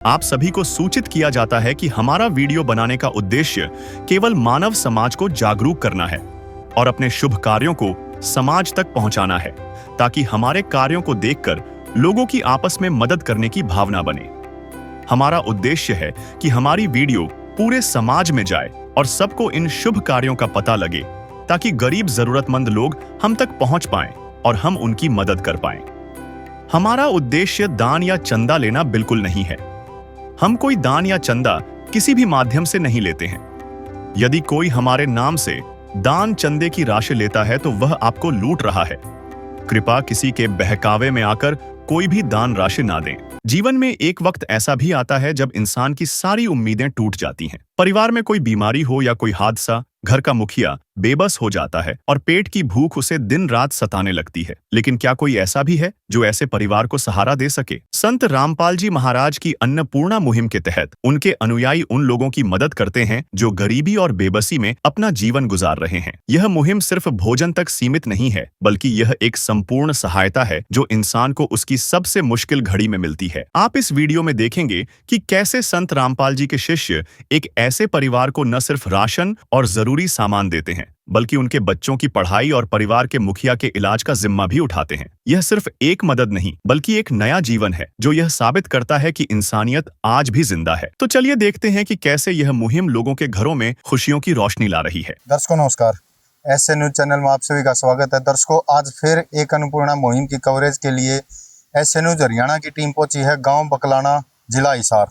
आप सभी को सूचित किया जाता है कि हमारा वीडियो बनाने का उद्देश्य केवल मानव समाज को जागरूक करना है और अपने शुभ कार्यों को समाज तक पहुंचाना है, ताकि हमारे कार्यों को देखकर लोगों की आपस में मदद करने की भावना बने। हमारा उद्देश्य है कि हमारी वीडियो पूरे समाज में जाए और सबको इन शुभ कार्यों का पता लगे, ताकि गरीब जरूरतमंद लोग हम तक पहुंच पाएं और हम उनकी मदद कर पाएं। हमारा उद्देश्य दान या चंदा लेना बिल्कुल नहीं है। हम कोई दान या चंदा किसी भी माध्यम से नहीं लेते हैं। यदि कोई हमारे नाम से दान चंदे की राशि लेता है तो वह आपको लूट रहा है। कृपया किसी के बहकावे में आकर कोई भी दान राशि ना दें। जीवन में एक वक्त ऐसा भी आता है जब इंसान की सारी उम्मीदें टूट जाती हैं। परिवार में कोई बीमारी हो या कोई हादसा, घर का मुखिया बेबस हो जाता है और पेट की भूख उसे दिन रात सताने लगती है। लेकिन क्या कोई ऐसा भी है जो ऐसे परिवार को सहारा दे सके? संत रामपाल जी महाराज की अन्नपूर्णा मुहिम के तहत उनके अनुयायी उन लोगों की मदद करते हैं जो गरीबी और बेबसी में अपना जीवन गुजार रहे हैं। यह मुहिम सिर्फ भोजन तक सीमित नहीं है, बल्कि यह एक संपूर्ण सहायता है जो इंसान को उसकी सबसे मुश्किल घड़ी में मिलती है। आप इस वीडियो में देखेंगे कि कैसे संत रामपाल जी के शिष्य एक ऐसे परिवार को न सिर्फ राशन और जरूरी सामान देते हैं, बल्कि उनके बच्चों की पढ़ाई और परिवार के मुखिया के इलाज का जिम्मा भी उठाते हैं। यह सिर्फ एक मदद नहीं, बल्कि एक नया जीवन है जो यह साबित करता है कि इंसानियत आज भी जिंदा है। तो चलिए देखते हैं कि कैसे यह मुहिम लोगों के घरों में खुशियों की रोशनी ला रही है। दर्शकों नमस्कार, एसए न्यूज चैनल में आप सभी का स्वागत है। दर्शकों, आज फिर एक अन्नपूर्णा मुहिम की कवरेज के लिए एसए न्यूज हरियाणा की टीम पहुंची है गांव बकलाना, जिला हिसार।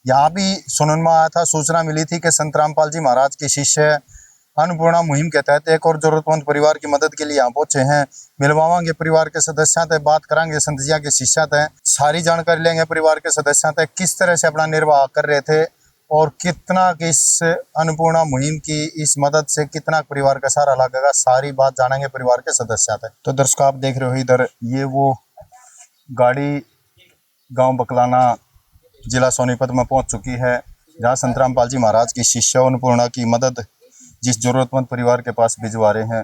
यहाँ भी सुनने में आया था, सूचना मिली थी कि संत रामपाल जी महाराज के शिष्य अन्नपूर्णा मुहिम के तहत एक और जरूरतमंद परिवार की मदद के लिए यहाँ पहुंचे हैं। मिलवावांगे परिवार के सदस्यों से, बात करांगे संत जी के शिष्य से, सारी जानकारी लेंगे परिवार के सदस्यों से, किस तरह से अपना निर्वाह कर रहे थे और कितना इस अन्नपूर्णा मुहिम की इस मदद से कितना परिवार का सहारा लगेगा, सारी बात जानेंगे परिवार के सदस्यों से। तो दर्शकों, आप देख रहे हो इधर ये वो गाड़ी गांव बकलाना, जिला सोनीपत में पहुंच चुकी है, जहां संत रामपाल जी महाराज की शिष्य अन्नपूर्णा की मदद जिस जरूरतमंद परिवार के पास भिजवा रहे हैं।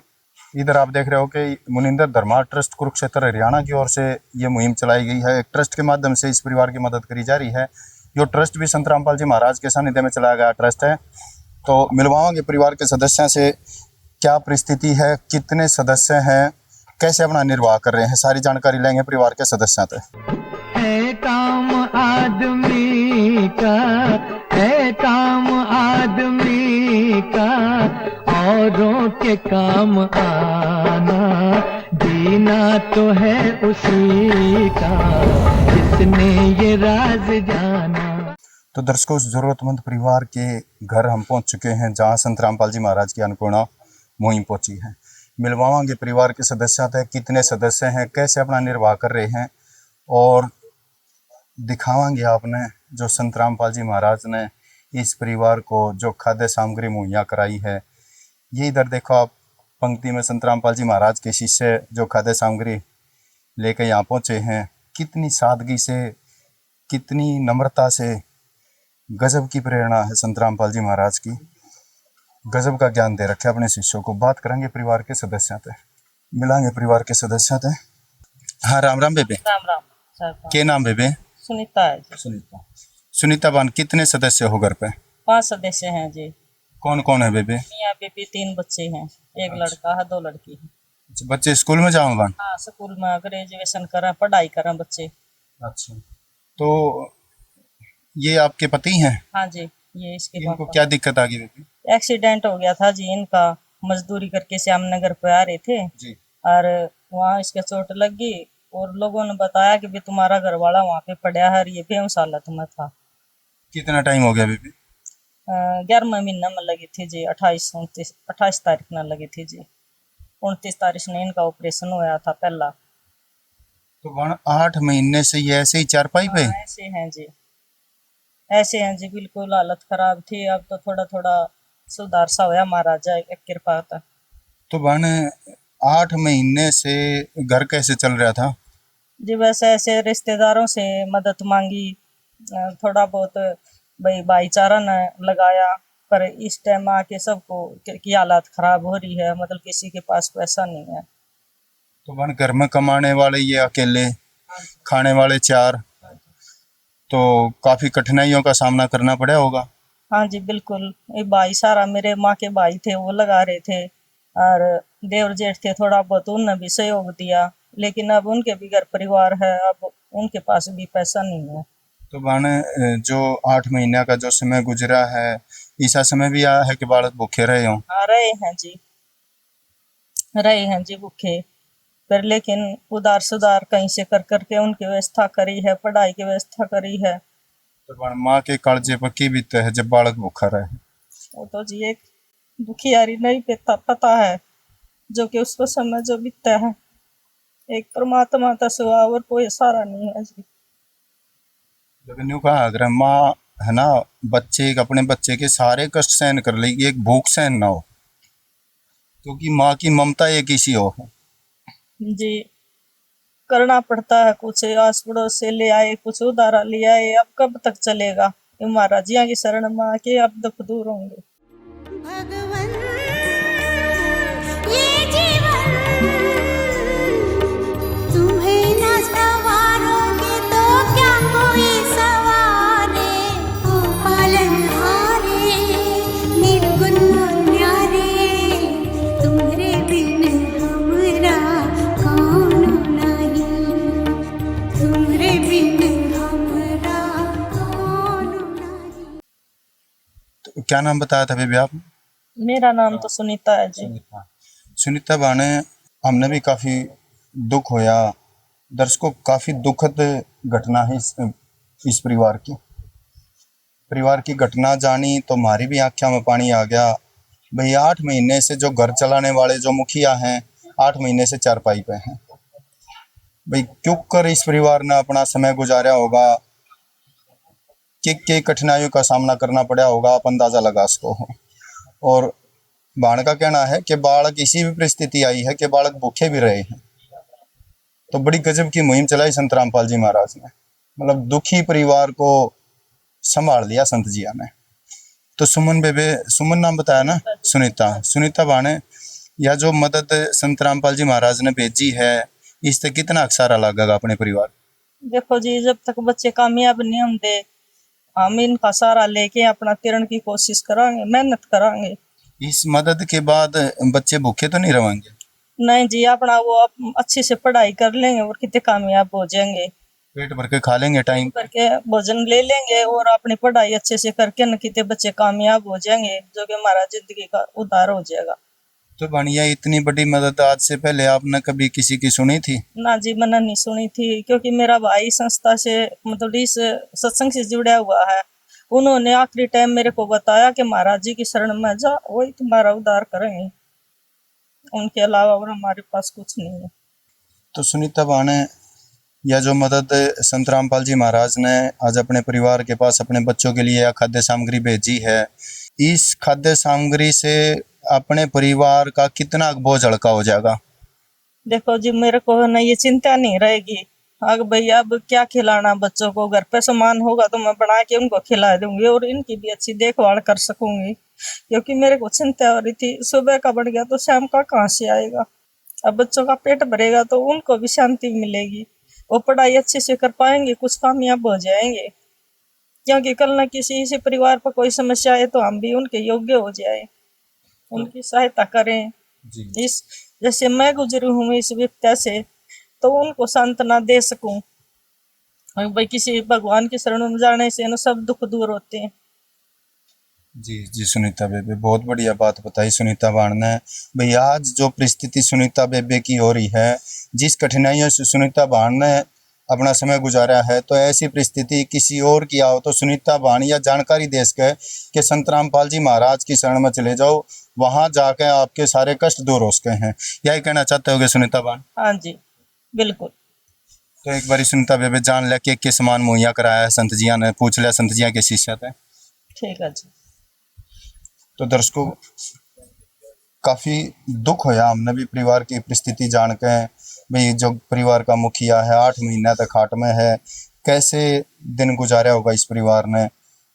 इधर आप देख रहे हो कि मुनिंदर धर्मा ट्रस्ट कुरुक्षेत्र हरियाणा की ओर से ये मुहिम चलाई गई है। एक ट्रस्ट के माध्यम से इस परिवार की मदद करी जा रही है। जो ट्रस्ट भी संत रामपाल जी महाराज के सानिध्य में चलाया गया ट्रस्ट है। तो मिलवाओगे परिवार के सदस्यों से, क्या परिस्थिति है, कितने सदस्य हैं, कैसे अपना निर्वाह कर रहे हैं, सारी जानकारी लेंगे परिवार के सदस्यों से। है काम आदमी का, है काम आदमी का, औरों के काम आना, जीना तो है उसी का, जिसने ये राज जाना। तो दर्शकों, उस जरूरतमंद परिवार के घर हम पहुंच चुके हैं जहां संत रामपाल जी महाराज की अन्नपूर्णा मुहिम पहुंची है। मिलवावांगे परिवार के सदस्य थे, कितने सदस्य हैं, कैसे अपना निर्वाह कर रहे हैं, और दिखावांगे आपने जो संत रामपाल जी महाराज ने इस परिवार को जो खाद्य सामग्री मुहैया कराई है। ये इधर देखो आप, पंक्ति में संत रामपाल जी महाराज के शिष्य जो खाद्य सामग्री लेकर यहाँ पहुँचे हैं। कितनी सादगी से, कितनी नम्रता से, गजब की प्रेरणा है संत रामपाल जी महाराज की। गजब का ज्ञान दे रखे अपने शिष्यों को। बात करेंगे परिवार के सदस्यों से, मिलांगे परिवार के सदस्यों से। हाँ, राम राम बेबे। राम राम सर। क्या नाम बेबे? सुनीता है जी। सुनीता। सुनीता बान, कितने सदस्य हो घर पे? 5 सदस्य हैं जी। कौन कौन है बेबे? मियाँ बीबी, 3 बच्चे हैं, एक लड़का है, 2 लड़की है। अच्छा, बच्चे स्कूल में जाओ बान? हाँ, स्कूल में ग्रेजुएशन करा, पढ़ाई करा बच्चे। अच्छा, तो ये आपके पति हैं? हाँ जी, ये इसके इनको पापा। क्या दिक्कत आ गई बेबी? एक्सीडेंट हो गया था जी इनका, मजदूरी करके श्यामनगर पे आ रहे थे जी। और वहाँ इसके चोट लग गई और लोगों ने बताया कि भी तुम्हारा घर वाला वहाँ पे पड़ा है और ये बेहोश हालत में था। कितना टाइम हो गया बेबी? 11वें महीने में लगी थी जी, 28 तारीख में लगी थी जी। 29 तारीख ने इनका ऑपरेशन हुआ था पहला। तो 8 महीने से ये ऐसे ही चारपाई पे? हाँ, ऐसे हैं जी, ऐसे हैं जी, बिल्कुल हालत खराब थी। अब तो थोड़ा थोड़ा सुधार सा हुआ महाराजा एक कृपा था। तो बहन, 8 महीने से घर कैसे चल रहा था जी? वैसे ऐसे रिश्तेदारों से मदद मांगी, थोड़ा बहुत भाईचारा ने लगाया, पर इस टाइम आके सबको की हालत खराब हो रही है, मतलब किसी के पास पैसा नहीं है। तो बहन, घर में कमाने वाले ये अकेले, खाने वाले 4, तो काफी कठिनाइयों का सामना करना पड़ा होगा। हाँ जी बिल्कुल। ये भाई सारा मेरे माँ के भाई थे, वो लगा रहे थे, और देवर जेठ थे, थोड़ा बहुत उनने भी सहयोग दिया, लेकिन अब उनके भी घर परिवार है, अब उनके पास भी पैसा नहीं है। तो बाने जो 8 महीने का जो समय गुजरा है, ऐसा समय भी आया है कि बालक भूखे रहे हों। हाँ रहे हैं जी भूखे, पर लेकिन उधार सुधार कहीं से कर करके उनकी व्यवस्था करी है, पढ़ाई की व्यवस्था करी है। तो बाण माँ के कालजे पर की बीतते है जब बालक भूखा रहे। वो तो जी एक दुखियारी नहीं पता है, जो कि उसको समय जो बीतता है, एक परमात्मा का सिवा और कोई सहारा नहीं है जी। लेकिन यूं कहा अगर माँ है ना, बच्चे अपने बच्चे के सारे कष्ट सहन कर लेगी, एक भूख सहन ना हो, क्योंकि माँ की ममता एक इसी हो। जी करना पड़ता है, कुछ आस पड़ोस से ले आए, कुछ उधारा ले आए, अब कब तक चलेगा। ये महाराज जी की शरण में आके अब दुख दूर होंगे। भगवन ये जीवन तुम्हें न सवारोगे तो क्या कोई सवारे। ओ पालनहारे निर्गुण न्यारे, तुम्हारे बिन हमरा कौन नहीं, तुम्हारे बिन हमरा कौन नहीं। तो क्या नाम बताया था बेबी आप? मेरा नाम तो सुनीता है जी। सुनीता बाने, हमने भी काफी दुख होया, दर्शकों काफी दुखद घटना है इस परिवार की घटना जानी तो हमारी भी आंखों में पानी आ गया। भाई 8 महीने से जो घर चलाने वाले जो मुखिया हैं, 8 महीने से चारपाई पे हैं। भाई क्यों कर इस परिवार ने अपना समय गुजारा होगा, कि कठिनाइयों का सामना करना पड़ा होगा, आप अंदाजा लगा सको हो। और बाण का कहना है कि बालक इसी भी परिस्थिति आई है कि बालक भूखे भी रहे हैं। तो बड़ी गजब की मुहिम चलाई संत रामपाल जी महाराज ने, मतलब दुखी परिवार को संभाल लिया संत जिया ने। तो सुमन बेबे, सुमन नाम बताया ना? सुनीता बाणे, यह जो मदद संत रामपाल जी महाराज ने भेजी है, इससे कितना अक्सारा लगेगा अपने परिवार? देखो जी, जब तक बच्चे कामयाब नहीं होंगे, हम इनका सहारा लेके अपना तिरण की कोशिश करांगे, मेहनत करांगे। इस मदद के बाद बच्चे भूखे तो नहीं रहेंगे? नहीं जी, अपना वो अच्छे से पढ़ाई कर लेंगे और कितने कामयाब हो जाएंगे, पेट भर के खा लेंगे, टाइम करके भोजन ले लेंगे और अपनी पढ़ाई अच्छे से करके न कितने बच्चे कामयाब हो जाएंगे, जो कि हमारा जिंदगी का उद्धार हो जाएगा। तो बढ़िया, इतनी बड़ी मदद आज से पहले आपने कभी किसी की सुनी थी? ना जी, मैंने नहीं सुनी थी, क्योंकि मेरा भाई संस्था से मतलब इस सत्संग से जुड़ा हुआ है। उन्होंने आखिरी टाइम मेरे को बताया कि महाराज जी की शरण में जा, वही तुम्हारा उद्धार करेंगे, उनके अलावा और हमारे पास कुछ नहीं है। तो सुनीता बाणे, यह जो मदद संत रामपाल जी महाराज ने आज अपने परिवार के पास अपने बच्चों के लिए खाद्य सामग्री भेजी है, इस खाद्य सामग्री से अपने परिवार का कितना बोझ हल्का हो जाएगा? देखो जी, मेरे को ना ये चिंता नहीं रहेगी, अगर भैया अब क्या खिलाना बच्चों को, घर पे सामान होगा तो मैं बना के उनको खिला दूंगी और इनकी भी अच्छी देखभाल कर सकूंगी। क्योंकि मेरे को चिंता हो रही थी, सुबह का बढ़ गया तो शाम का कहाँ से आएगा। अब बच्चों का पेट भरेगा तो उनको भी शांति मिलेगी, वो पढ़ाई अच्छे से कर पाएंगे, कुछ कामयाब हो जाएंगे। क्योंकि कल न किसी परिवार पर कोई समस्या आए तो हम भी उनके योग्य हो जाए, उनकी सहायता करें। इस जैसे मैं गुजरी हूँ इस विपदा से, तो उनको सांत्वना दे सकूं। और भाई किसी भगवान की शरण में जाने से ना सब दुख दूर होते हैं। जी सुनीता बेबे, बहुत बढ़िया बात बताई सुनीता बाण ने। भाई आज जो परिस्थिति सुनीता बेबे की हो रही है, जिस कठिनाइयों से सुनीता बाण ने अपना समय गुजारा है, तो ऐसी परिस्थिति किसी और की आओ तो सुनीता बाण या जानकारी दे सके कि संत रामपाल जी महाराज की शरण में चले जाओ, वहां जाके आपके सारे कष्ट दूर हो सके हैं। यही कहना चाहते होगे सुनीता बाण? हाँ जी बिल्कुल। तो एक बार सुनीता बेबे जान ले के सामान मुहैया कराया है संत जिया ने, पूछ लिया संत जिया के शिष्य थे। ठीक है जी। तो दर्शकों काफी दुख होया, हमने भी परिवार की परिस्थिति जान के, भाई जो परिवार का मुखिया है 8 महीना तक खाट में है, कैसे दिन गुजारा होगा इस परिवार ने।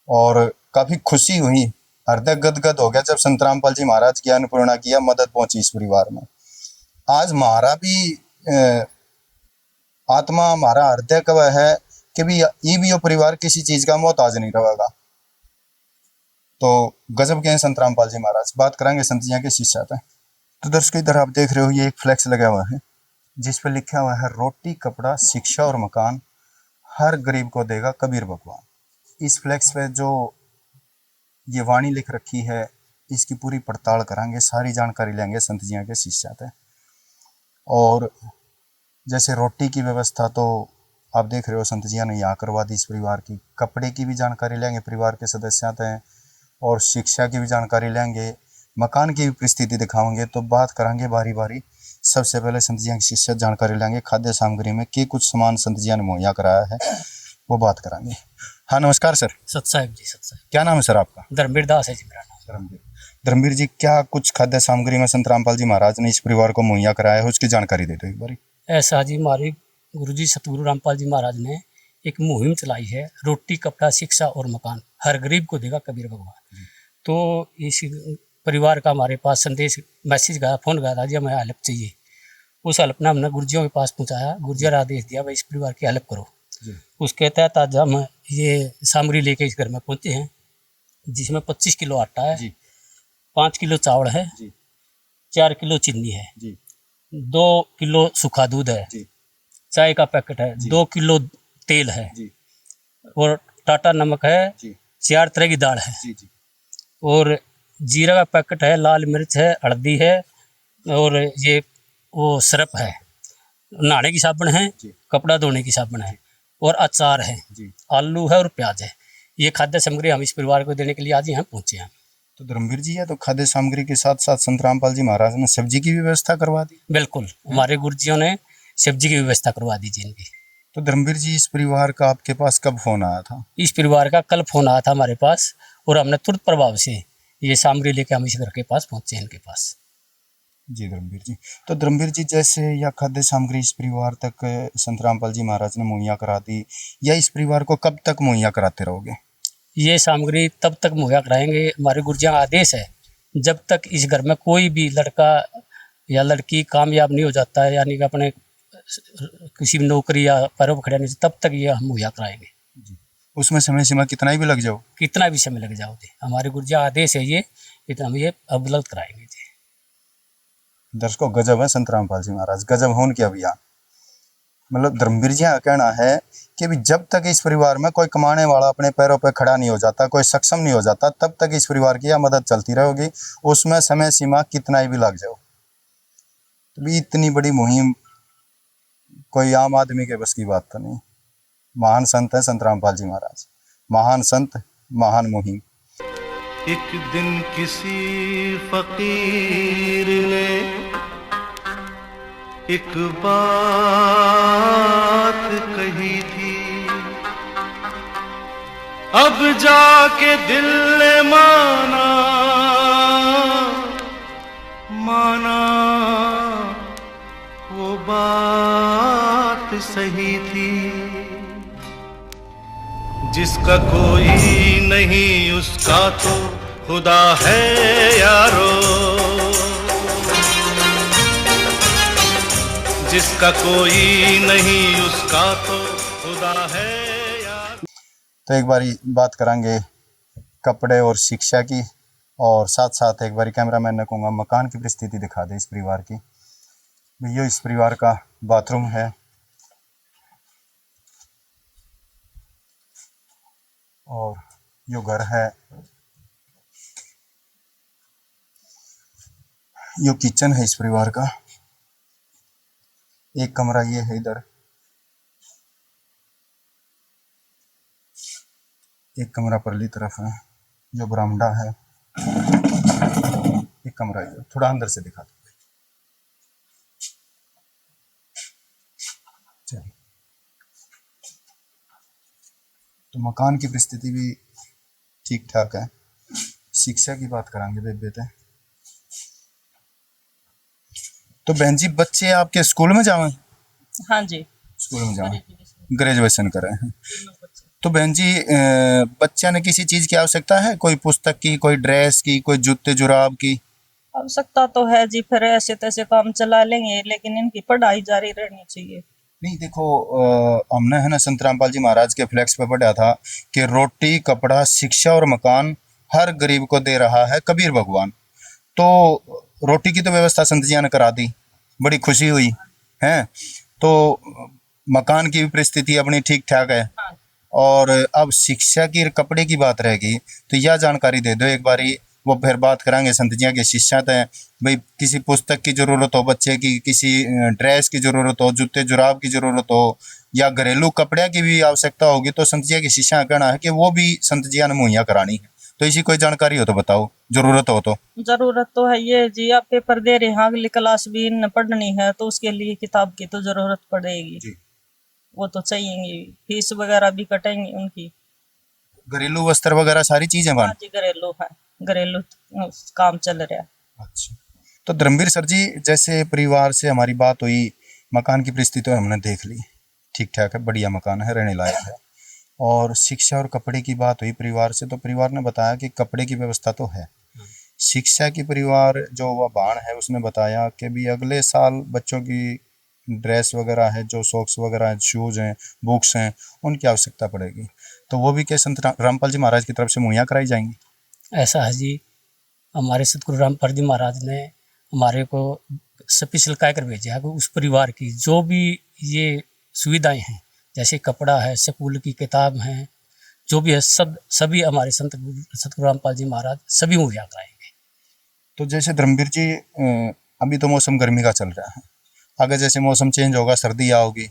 और काफी खुशी हुई, हृदय गदगद हो गया जब संत रामपाल जी महाराज की अन्नपूर्णा किया, मदद पहुंची इस परिवार में। आज हमारा भी आत्मा, हमारा हृदय कब है कि भी ये भी यो परिवार किसी चीज का मोहताज नहीं रहेगा। तो गजब के हैं संत रामपाल जी महाराज। बात करेंगे संत जी के शिष्य पे। तो दर्शकों इधर आप देख रहे हो ये एक फ्लैक्स लगा हुआ है जिस पर लिखा हुआ है रोटी कपड़ा शिक्षा और मकान हर गरीब को देगा कबीर भगवान। इस फ्लैक्स पे जो ये वाणी लिख रखी है इसकी पूरी पड़ताल करांगे, सारी जानकारी लेंगे संत जी के शिष्य पे। और जैसे रोटी की व्यवस्था तो आप देख रहे हो संत जी ने यहाँ करवा दी इस परिवार की। कपड़े की भी जानकारी लेंगे परिवार के सदस्यों से और शिक्षा की भी जानकारी लेंगे, मकान की भी परिस्थिति दिखाएंगे। तो बात करेंगे बारी बारी। सबसे पहले संत जी की शिष्य जानकारी लेंगे खाद्य सामग्री में कि कुछ सामान संत जी ने मुहैया कराया है, वो बात करेंगे। हाँ नमस्कार सर। सत्साहिब जी, सत्साहिब। क्या नाम है सर आपका? धर्मवीर दास है जी मेरा नाम। धर्मवीर जी, क्या कुछ खाद्य सामग्री में संत रामपाल जी महाराज ने इस परिवार को मुहैया कराया है, उसकी जानकारी दे दो एक बारी। ऐसा जी हमारे गुरु जी सतगुरु रामपाल जी महाराज ने एक मुहिम चलाई है, रोटी कपड़ा शिक्षा और मकान हर गरीब को देगा कबीर भगवान। तो इस परिवार का हमारे पास संदेश मैसेज गया, फोन गया था जी हमें हेल्प चाहिए। उस हेल्प ने हमने गुरुजियों के पास पहुँचाया। गुरुजी ने आदेश दिया भाई इस परिवार की हेल्प करो। उसके तहत आज हम ये सामग्री लेके इस घर में पहुँचे हैं जिसमें 25 किलो आटा है, 5 किलो चावल है, 4 किलो चीनी है, 2 किलो सूखा दूध है, चाय का पैकेट है, 2 किलो तेल है और टाटा नमक है, 4 तरह की दाल है और जीरा का पैकेट है, लाल मिर्च है, हल्दी है और ये वो सरफ है, नहाने की साबुन है, कपड़ा धोने की साबुन है और अचार है, आलू है और प्याज है। ये खाद्य सामग्री हम इस परिवार को देने के लिए आज यहाँ पहुँचे हैं। तो धर्मवीर जी है तो खाद्य सामग्री के साथ साथ संत रामपाल जी महाराज ने सब्जी की भी व्यवस्था करवा दी। बिल्कुल, हमारे गुरुजियों ने सब्जी की व्यवस्था करवा दी जी इनकी। तो धर्मवीर जी इस परिवार का आपके पास कब फोन आया था? इस परिवार का कल फोन आया था हमारे पास और हमने तुरंत प्रभाव से ये सामग्री लेके हम इस घर के पास पहुँचे इनके पास। जी धर्मवीर जी, तो धर्मवीर जी जैसे यह खाद्य सामग्री इस परिवार तक संत रामपाल जी महाराज ने मुहैया करा दी, या इस परिवार को कब तक मुहैया कराते रहोगे? ये सामग्री तब तक मुहैया कराएंगे, हमारे गुरुजी का आदेश है जब तक इस घर में कोई भी लड़का या लड़की कामयाब नहीं हो जाता है, यानी कि अपने किसी भी नौकरी या पैरों पर खड़ा नहीं, तब तक ये हम मुहैया कराएंगे। उसमें समय सीमा कितना ही भी लग जाओ, कितना भी समय लग जाओ जी, हमारे गुरुजी का आदेश है ये, इतना हम ये उपलब्ध कराएंगे जी। दर्शकों गजब है संत रामपाल जी महाराज, गजब है उनके अभियान। मतलब धर्मवीर जी का कहना है कि भी जब तक इस परिवार में कोई कमाने वाला अपने पैरों पर खड़ा नहीं हो जाता, कोई सक्षम नहीं हो जाता, तब तक इस परिवार की यह मदद चलती रहेगी, उसमें समय सीमा कितना ही भी लग जाओ। तो भी इतनी बड़ी मुहिम कोई आम आदमी के बस की बात तो नहीं। महान संत है संत रामपाल जी महाराज, महान संत, महान मुहिम। एक दिन किसी फकीर ने एक बात कही थी, अब जाके दिल ने माना वो बात सही थी। जिसका कोई नहीं उसका तो खुदा है यारो, जिसका कोई नहीं उसका तो खुदा है यारो। तो एक बारी बात करेंगे कपड़े और शिक्षा की, और साथ साथ एक बारी कैमरामैन ने कहूँगा मकान की परिस्थिति दिखा दे इस परिवार की। ये इस परिवार का बाथरूम है और यो घर है, यो किचन है इस परिवार का। एक कमरा ये है इधर, एक कमरा परली तरफ है, जो बरामदा है, एक कमरा ये। थोड़ा अंदर से दिखा दो। चलिए, तो मकान की परिस्थिति भी ठीक ठाक है। शिक्षा की बात करांगे बेटे। तो बहन जी बच्चे आपके स्कूल में जावे? हाँ जी, स्कूल में जावे, ग्रेजुएशन कर रहे हैं। तो बहन जी बच्चा ने किसी चीज की आवश्यकता है, कोई पुस्तक की, कोई ड्रेस की, कोई जूते जुराब की? आवश्यकता तो है जी, फिर ऐसे तैसे काम चला लेंगे, लेकिन इनकी पढ़ाई जारी रहनी चाहिए। नहीं देखो, हमने है ना संत रामपाल जी महाराज के फ्लैक्स पे पढ़ा था कि रोटी कपड़ा शिक्षा और मकान हर गरीब को दे रहा है कबीर भगवान। तो रोटी की तो व्यवस्था संत जी ने करा दी, बड़ी खुशी हुई है। तो मकान की भी परिस्थिति अपनी ठीक ठाक है। और अब शिक्षा की कपड़े की बात रहेगी, तो यह जानकारी दे दो एक बारी, वो फिर बात करेंगे संत जी के शिष्या तय। भाई किसी पुस्तक की जरूरत हो बच्चे की, किसी ड्रेस की जरूरत हो, जूते जुराब की जरूरत हो, या घरेलू कपड़े की भी आवश्यकता होगी, तो संत जी के शिष्या का कहना है कि वो भी संत जी ने मुहैया करानी है। तो इसी कोई जानकारी हो तो बताओ, जरूरत हो तो। जरूरत तो है ये जी, आप पेपर दे रहे हैं, अगली क्लास भी इन पढ़नी है, तो उसके लिए किताब की तो जरूरत पड़ेगी जी। वो तो चाहिए, फीस वगैरह भी कटेंगी उनकी। घरेलू वस्त्र वगैरह सारी चीजें बन। हाँ जी, घरेलू है, घरेलू काम चल रहा है। अच्छा, तो धर्मवीर सर जी, जैसे परिवार से हमारी बात हुई, मकान की परिस्थिति तो हमने देख ली, ठीक ठाक है, बढ़िया मकान है, रहने लायक है। और शिक्षा और कपड़े की बात हुई परिवार से, तो परिवार ने बताया कि कपड़े की व्यवस्था तो है। शिक्षा की परिवार जो वह बाण है उसने बताया कि भी अगले साल बच्चों की ड्रेस वगैरह है, जो सॉक्स वगैरह हैं, शूज़ हैं, बुक्स हैं, उनकी आवश्यकता पड़ेगी। तो वो भी क्या संत रामपाल जी महाराज की तरफ से मुहैया कराई जाएंगी? ऐसा है जी, हमारे सतगुरु रामपाल जी महाराज ने हमारे को स्पेशल कह कर भेजा है कि उस परिवार की जो भी ये सुविधाएं हैं, जैसे कपड़ा है, स्कूल की किताब हैं, जो भी है, सभी हमारे सतगुरु रामपाल जी महाराज सभी मुहैया कराएंगे। तो जैसे धर्मवीर जी, अभी तो मौसम गर्मी का चल रहा है, आगे जैसे मौसम चेंज होगा, सर्दी आओगी,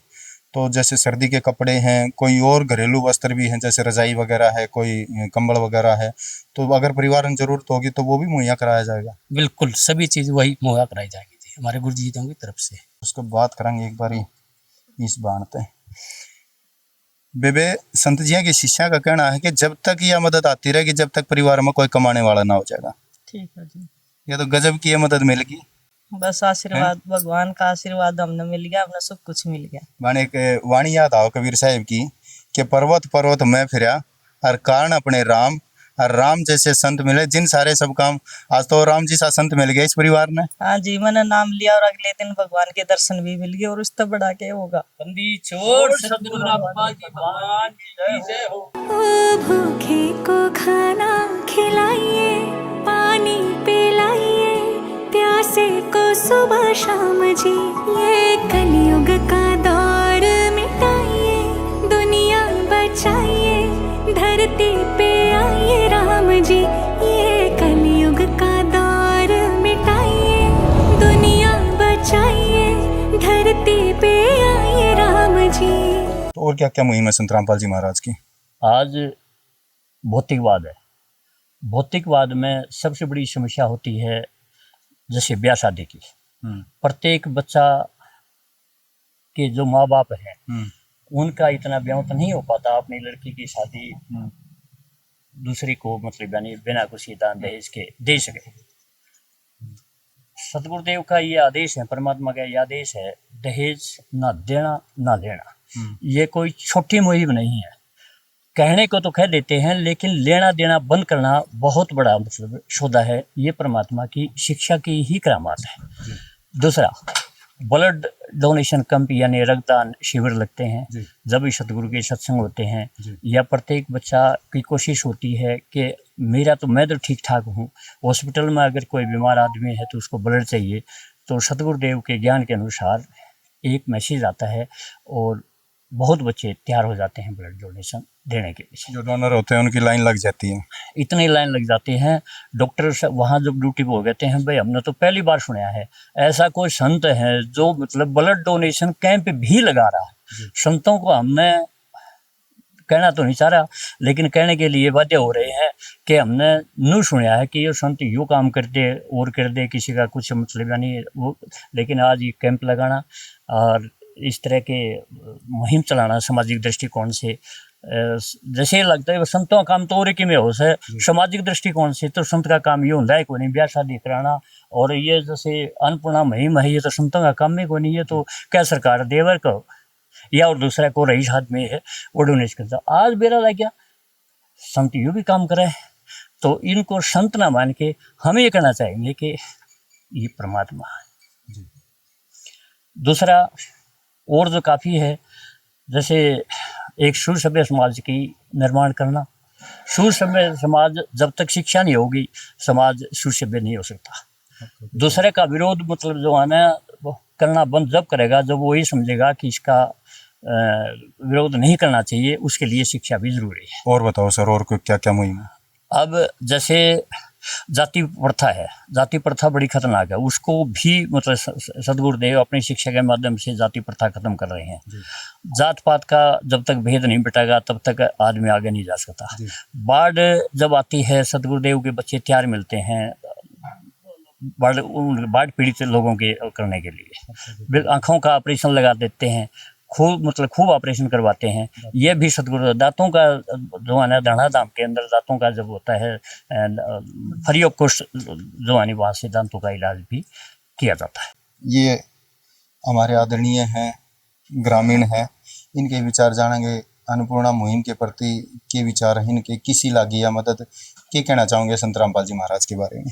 तो जैसे सर्दी के कपड़े हैं, कोई और घरेलू वस्त्र भी हैं, जैसे रजाई वगैरह है, कोई कंबल वगैरह है, तो अगर परिवार में जरूरत होगी तो वो भी मुहैया कराया जाएगा? बिल्कुल सभी चीज़ वही मुहैया कराई जाएगी जी, हमारे गुरु जी की तरफ से। उसको बात करेंगे एक बारी इस बाणते। बेबे, संत जी की शिष्या का कहना है कि जब तक यह मदद आती रहेगी, जब तक परिवार में कोई कमाने वाला ना हो जाएगा। ठीक है जी, ये तो गजब की ये मदद मिलेगी। बस आशीर्वाद, भगवान का आशीर्वाद हमने मिल गया, हमने सब कुछ मिल गया। माने एक वाणी याद आओ कबीर साहब की कि पर्वत पर्वत मैं फिरा, हर कारण अपने राम, और राम जैसे संत मिले जिन सारे सब काम। आज तो राम जी सा संत मिल गया इस परिवार ने। हाँ जी, मैंने नाम लिया और अगले दिन भगवान के दर्शन भी मिल गए, और उस तक बढ़ा के होगा। बंदी छोड़ सतगुरु रामपाल जी भगवान की जय हो। ओ भूखे को खाना खिलाइए, पानी पिलाइए, प्यासे को सुबह शाम जी, ये कलयुग का दौर मिटाइए, दुनिया बचाइए, धरती पे आइए राम जी, ये कलयुग का दौर मिटाइए, दुनिया बचाइए, धरती पे आइए राम जी। तो और क्या क्या मुहिम है संत रामपाल जी महाराज की? आज भौतिकवाद है। भौतिकवाद में सबसे बड़ी समस्या होती है जैसे ब्याह शादी की। प्रत्येक बच्चा के जो माँ बाप हैं उनका इतना ब्याह तो नहीं हो पाता अपनी लड़की की शादी दूसरी को मतलब यानी बिना किसी दान दहेज के दे सके। सतगुरुदेव का ये आदेश है, परमात्मा का ये आदेश है, दहेज ना देना ना लेना। ये कोई छोटी मुहिम नहीं है, कहने को तो कह देते हैं लेकिन लेना देना बंद करना बहुत बड़ा मतलब सौदा है। ये परमात्मा की शिक्षा की ही करामात है। दूसरा, ब्लड डोनेशन कैंप यानी रक्तदान शिविर लगते हैं जब भी सतगुरु के सत्संग होते हैं, या प्रत्येक बच्चा की कोशिश होती है कि मैं तो ठीक ठाक हूँ, हॉस्पिटल में अगर कोई बीमार आदमी है तो उसको ब्लड चाहिए, तो सतगुरुदेव के ज्ञान के अनुसार एक मैसेज आता है और बहुत बच्चे तैयार हो जाते हैं ब्लड डोनेशन देने के लिए। जो डोनर होते हैं उनकी लाइन लग जाती है, इतनी लाइन लग जाती हैं। डॉक्टर वहाँ जब ड्यूटी पे हो कहते हैं भाई हमने तो पहली बार सुना है ऐसा कोई संत है जो मतलब ब्लड डोनेशन कैंप भी लगा रहा है। संतों को हमने कहना तो नहीं चाह रहा लेकिन कहने के लिए बाध्य हो रहे हैं कि हमने नहीं सुना है कि ये संत यूँ काम कर दे और कर दे, किसी का कुछ मतलब यानी वो। लेकिन आज ये कैंप लगाना और इस तरह के मुहिम चलाना सामाजिक दृष्टिकोण से, जैसे लगता है संतों का काम तो और की में हो से, सामाजिक दृष्टिकोण से तो संत का काम ये होता है कोई नहीं ब्याह शादी कराना, और ये जैसे अन्नपूर्णा मुहिम है ये तो संतों का काम ही कोई नहीं। ये तो क्या सरकार देवर को या और दूसरा को रईस आदमी है वो डोनेशन करता। आज बेरा लग गया संत यूँ भी काम करे, तो इनको संत ना मान के हमें ये कहना चाहेंगे कि ये परमात्मा है। दूसरा, और जो काफ़ी है, जैसे एक शुद्ध सभ्य समाज की निर्माण करना। शुद्ध सभ्य समाज जब तक शिक्षा नहीं होगी, समाज शुद्ध सभ्य नहीं हो सकता। दूसरे का विरोध मतलब जो है ना वो करना बंद जब करेगा जब वो ये समझेगा कि इसका विरोध नहीं करना चाहिए, उसके लिए शिक्षा भी जरूरी है। और बताओ सर, और क्या क्या मुहिम है? अब जैसे जाति प्रथा है, जाति प्रथा बड़ी खतरनाक है, उसको भी मतलब सदगुरुदेव अपनी शिक्षा के माध्यम से जाति प्रथा खत्म कर रहे हैं। जात पात का जब तक भेद नहीं मिटेगा तब तक आदमी आगे नहीं जा सकता। बाढ़ जब आती है, सदगुरुदेव के बच्चे तैयार मिलते हैं बाढ़ पीड़ित लोगों के करने के लिए, आँखों का ऑपरेशन लगा देते हैं, खूब ऑपरेशन करवाते हैं। ये भी सदगुरु दांतों का जो है ना दाना धाम के अंदर दांतों का जब होता है फ्री ऑफ कॉस्ट जो है वहाँ से दांतों का इलाज भी किया जाता है। ये हमारे आदरणीय हैं, ग्रामीण हैं, इनके विचार जानेंगे। अन्नपूर्णा मुहिम के प्रति के विचार हैं इनके, किसी लागी या मदद के कहना चाहोगे संत रामपाल जी महाराज के बारे में?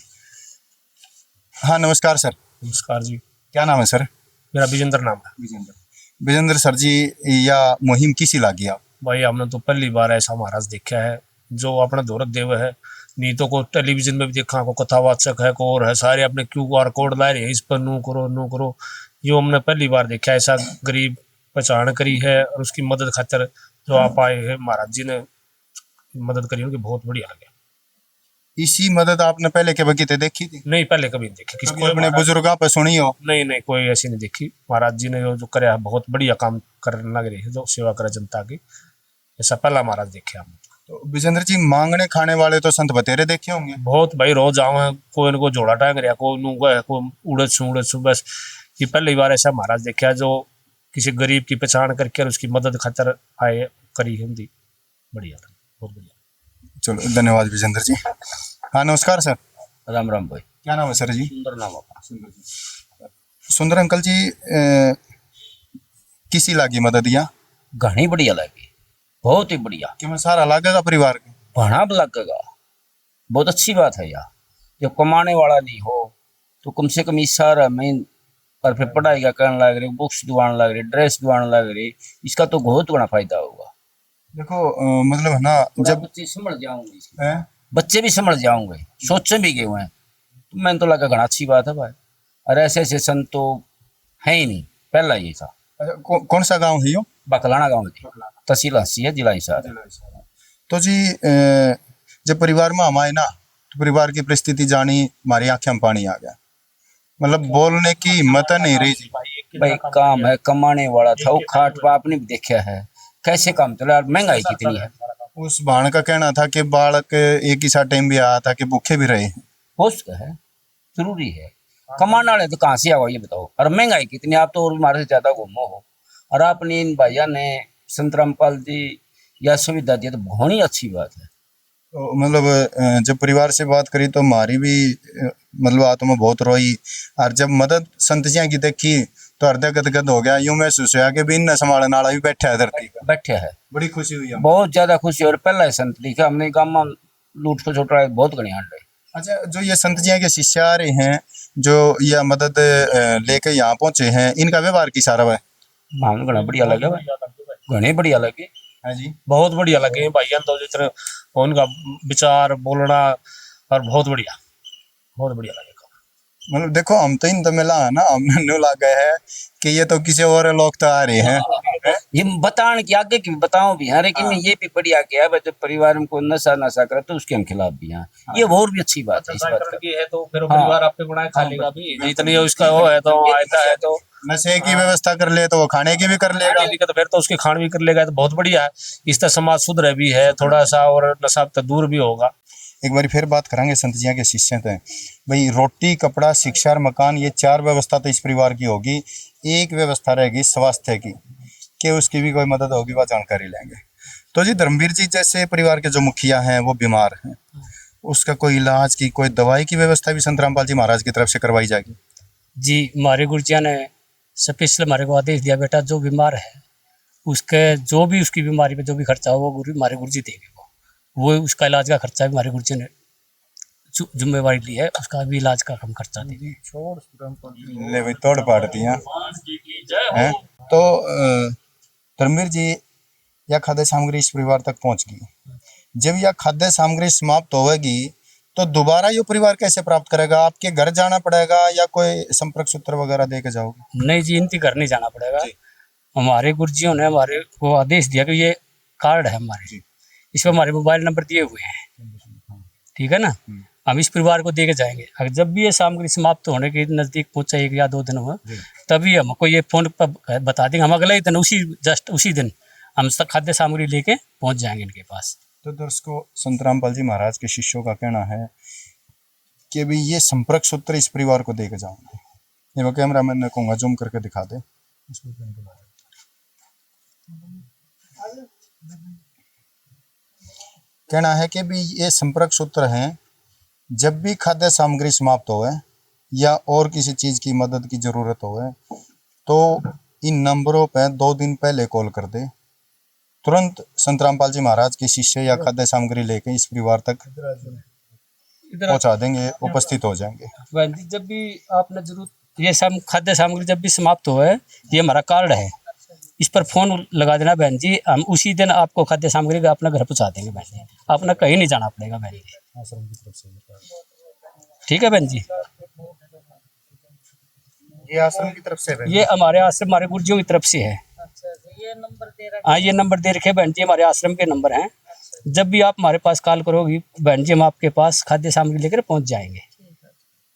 हाँ नमस्कार सर। नमस्कार जी। क्या नाम है सर? मेरा विजेंद्र नाम है। विजेंद्र सर जी, या मुहिम किसी लागी आप? भाई हमने तो पहली बार ऐसा महाराज देखा है जो अपना दौरत देव है। नहीं तो को टेलीविजन में भी देखा, को कथावाचक है, को और है, सारे अपने QR कोड ला रहे हैं, इस पर नू करो। यो हमने पहली बार देखा, ऐसा गरीब पहचान करी है और उसकी मदद खातर जो आप आए हैं महाराज जी ने मदद करी, उनकी बहुत बढ़िया लगे। इसी मदद आपने पहले के बगीते देखी थी? नहीं, पहले कभी नहीं देखी। किसी अपने बुजुर्गों पर सुनी हो? नहीं, कोई ऐसी नहीं देखी। महाराज जी ने जो कराया बहुत बढ़िया काम करने लग रही है, जो सेवा करे जनता की, ऐसा पहला महाराज देखे हम। तो विजेंद्र जी, मांगने खाने वाले तो संत बतेरे देखे होंगे? बहुत भाई, रोज आओ, कोई इनको जोड़ा टांग रहा, कोई उड़द सू बस। ये पहली बार ऐसा महाराज देखा जो किसी गरीब की पहचान करके और उसकी मदद खातर आए करी हिंदी। बढ़िया था, बहुत बढ़िया। चलो धन्यवाद विजेंद्र जी। हाँ नमस्कार सर। राम राम भाई। क्या नाम है सर जी? सुंदर नाम आपका। सुंदर अंकल जी, किसी लागी मदद या? घनी बढ़िया लगी, बहुत ही बढ़िया। कि मैं सारा लागेगा परिवार के? भना लगेगा, बहुत अच्छी बात है यार। जब कमाने वाला नहीं हो तो कम से कम इस सारा में और फिर पढ़ाई का करने लग रही, बुक्स दुआने लग रही, ड्रेस दुआने लग रही, इसका तो बहुत बड़ा फायदा होगा। देखो मतलब है ना, जब बच्चे समझ जाऊंगे, बच्चे भी समझ जाऊंगे, सोचे भी गए हुए हैं, तो मैंने तो लगा घना अच्छी बात है भाई। और ऐसे ऐसे संत तो है ही नहीं, पहला ये था। कौन सा गांव है यो? बकलाना गांव है, तहसील हंसी है, जिला हिसार। तो जी जब परिवार में हम आए ना, तो परिवार की परिस्थिति जानी, हमारी आंखें में पानी आ गया। मतलब बोलने की हिम्मत नहीं रही भाई। काम है, कमाने वाला था, वो खाट पर आपने भी देखा है कैसे काम चला, महंगाई कितनी है। उस भाण का कहना था कि बालक एक ही सा टाइम भी आया था कि भूखे भी रहे। हो सकता है, जरूरी है। कमाने वाले तो कहाँ से आओ ये बताओ, और महंगाई कितनी, आप तो और हमारे से ज्यादा घूमो हो, और आपने इन भैया ने संत रामपाल जी या सुविधा दी, तो बहुत ही अच्छी बात है। तो मतलब जब परिवार से बात करी तो हमारी भी मतलब आत्मा बहुत रोई, और जब मदद संत जी की देखी तो हृदय गदगद हो गया। यूं महसूस हुआ कि बिन संभालने वाला भी बैठा है धरती पर। बैठे है, बड़ी खुशी हुई, बहुत ज्यादा खुशी। और पहला संत दिखा हमने काम में लूट को छोटा बहुत घनी हांड है। अच्छा, जो ये संत जी के शिष्य आ रहे हैं, जो यह मदद लेकर यहाँ पहुंचे हैं, इनका व्यवहार की सारा है? हाँ, घना बढ़िया लगे भाई, घने बढ़िया लगे। हाँ जी, बहुत बढ़िया लगे भाई, तो जिस तरह उनका विचार बोलना और बहुत बढ़िया लगे। मतलब देखो, हम तो इन तो मिला है ना, हमने लगा है कि ये तो किसी और लोग तो आ रहे हैं। ये बताने की आगे की बताओ भी है, लेकिन ये भी बढ़िया क्या है, जब परिवार में कोई नशा करे तो उसके हम खिलाफ भी हैं। ये और भी अच्छी बात है। इस बात की है तो फिर परिवार आपके गुनाह खा लेगा भी, इतनी उसका वो है तो आयता है तो नशे की व्यवस्था कर ले तो वो खाने की भी कर लेगा, तो फिर तो उसके खान भी कर लेगा, तो बहुत बढ़िया है। इस तरह समाज सुधरे भी है थोड़ा सा, और नशा तो दूर भी होगा। एक बार फिर बात करेंगे संत जी के शिष्य थे भाई। रोटी, कपड़ा, शिक्षा और मकान, ये 4 व्यवस्था तो इस परिवार की होगी। एक व्यवस्था रहेगी स्वास्थ्य की, कि उसकी भी कोई मदद होगी, वह जानकारी लेंगे। तो जी धर्मवीर जी जैसे परिवार के जो मुखिया हैं वो बीमार हैं, उसका कोई इलाज की, कोई दवाई की व्यवस्था भी संत रामपाल जी महाराज की तरफ से करवाई जाएगी? जी, हमारे गुरुजिया ने स्पेशल हमारे को आदेश दिया, बेटा जो बीमार है उसके जो भी उसकी बीमारी पे जो भी खर्चा हो वो हमारे गुरुजी देंगे। वो उसका इलाज का खर्चा भी हमारे गुरुजी ने जिम्मेवारी ली है, उसका भी इलाज का हम खर्चा देंगे। ले भाई, तोड़ पाड़ दिया हैं। तो धर्मवीर जी, यह खाद्य सामग्री इस परिवार तक पहुंच गई, जब यह खाद्य सामग्री समाप्त होगी तो दोबारा ये परिवार कैसे प्राप्त करेगा? आपके घर जाना पड़ेगा या कोई संपर्क सूत्र वगैरह दे के जाओगे? नहीं जी, इनके घर नहीं जाना पड़ेगा। हमारे गुरुजियों ने हमारे को आदेश दिया कि ये कार्ड है हमारे, इस पर हमारे मोबाइल नंबर दिए हुए हैं, ठीक है ना। हम इस परिवार को दे के जाएंगे। अगर जब भी ये सामग्री समाप्त होने के नज़दीक पहुंचा 1 या 2 दिन हुआ, तभी हमको ये फोन पर बता देंगे। हम अगले ही दिन उसी दिन हम खाद्य सामग्री लेके पहुंच जाएंगे इनके पास। तो दर्शकों, संत रामपाल जी महाराज के शिष्यों का कहना है कि भी ये संपर्क सूत्र इस परिवार को देके जाऊंगे। ये वो कैमरामैन ने कहूँगा जूम करके दिखा दे। कहना है कि भी ये संपर्क सूत्र हैं, जब भी खाद्य सामग्री समाप्त होए या और किसी चीज की मदद की जरूरत होए तो इन नंबरों पे 2 दिन पहले कॉल कर दे। तुरंत संत रामपाल जी महाराज के शिष्य या खाद्य सामग्री लेके इस परिवार तक पहुंचा देंगे, उपस्थित हो जाएंगे। बहन जी, जब भी आपने जरूरत ये सब खाद्य सामग्री जब भी समाप्त हो है, ये हमारा कार्ड है, इस पर फोन लगा देना बहन जी। हम उसी दिन आपको खाद्य सामग्री अपना घर पहुंचा देंगे बहन जी। आपने कहीं नहीं जाना पड़ेगा बहन जी, आश्रम की तरफ से। ठीक है बहन जी। ये आश्रम की तरफ से, ये हमारे आश्रम, हमारे गुरुजियों की तरफ से है। ये नंबर दे रखा। हाँ, ये नंबर दे रखे बहन जी, हमारे आश्रम के नंबर हैं। जब भी आप हमारे पास कॉल करोगी बहन जी, हम आपके पास खाद्य सामग्री लेकर पहुंच जाएंगे।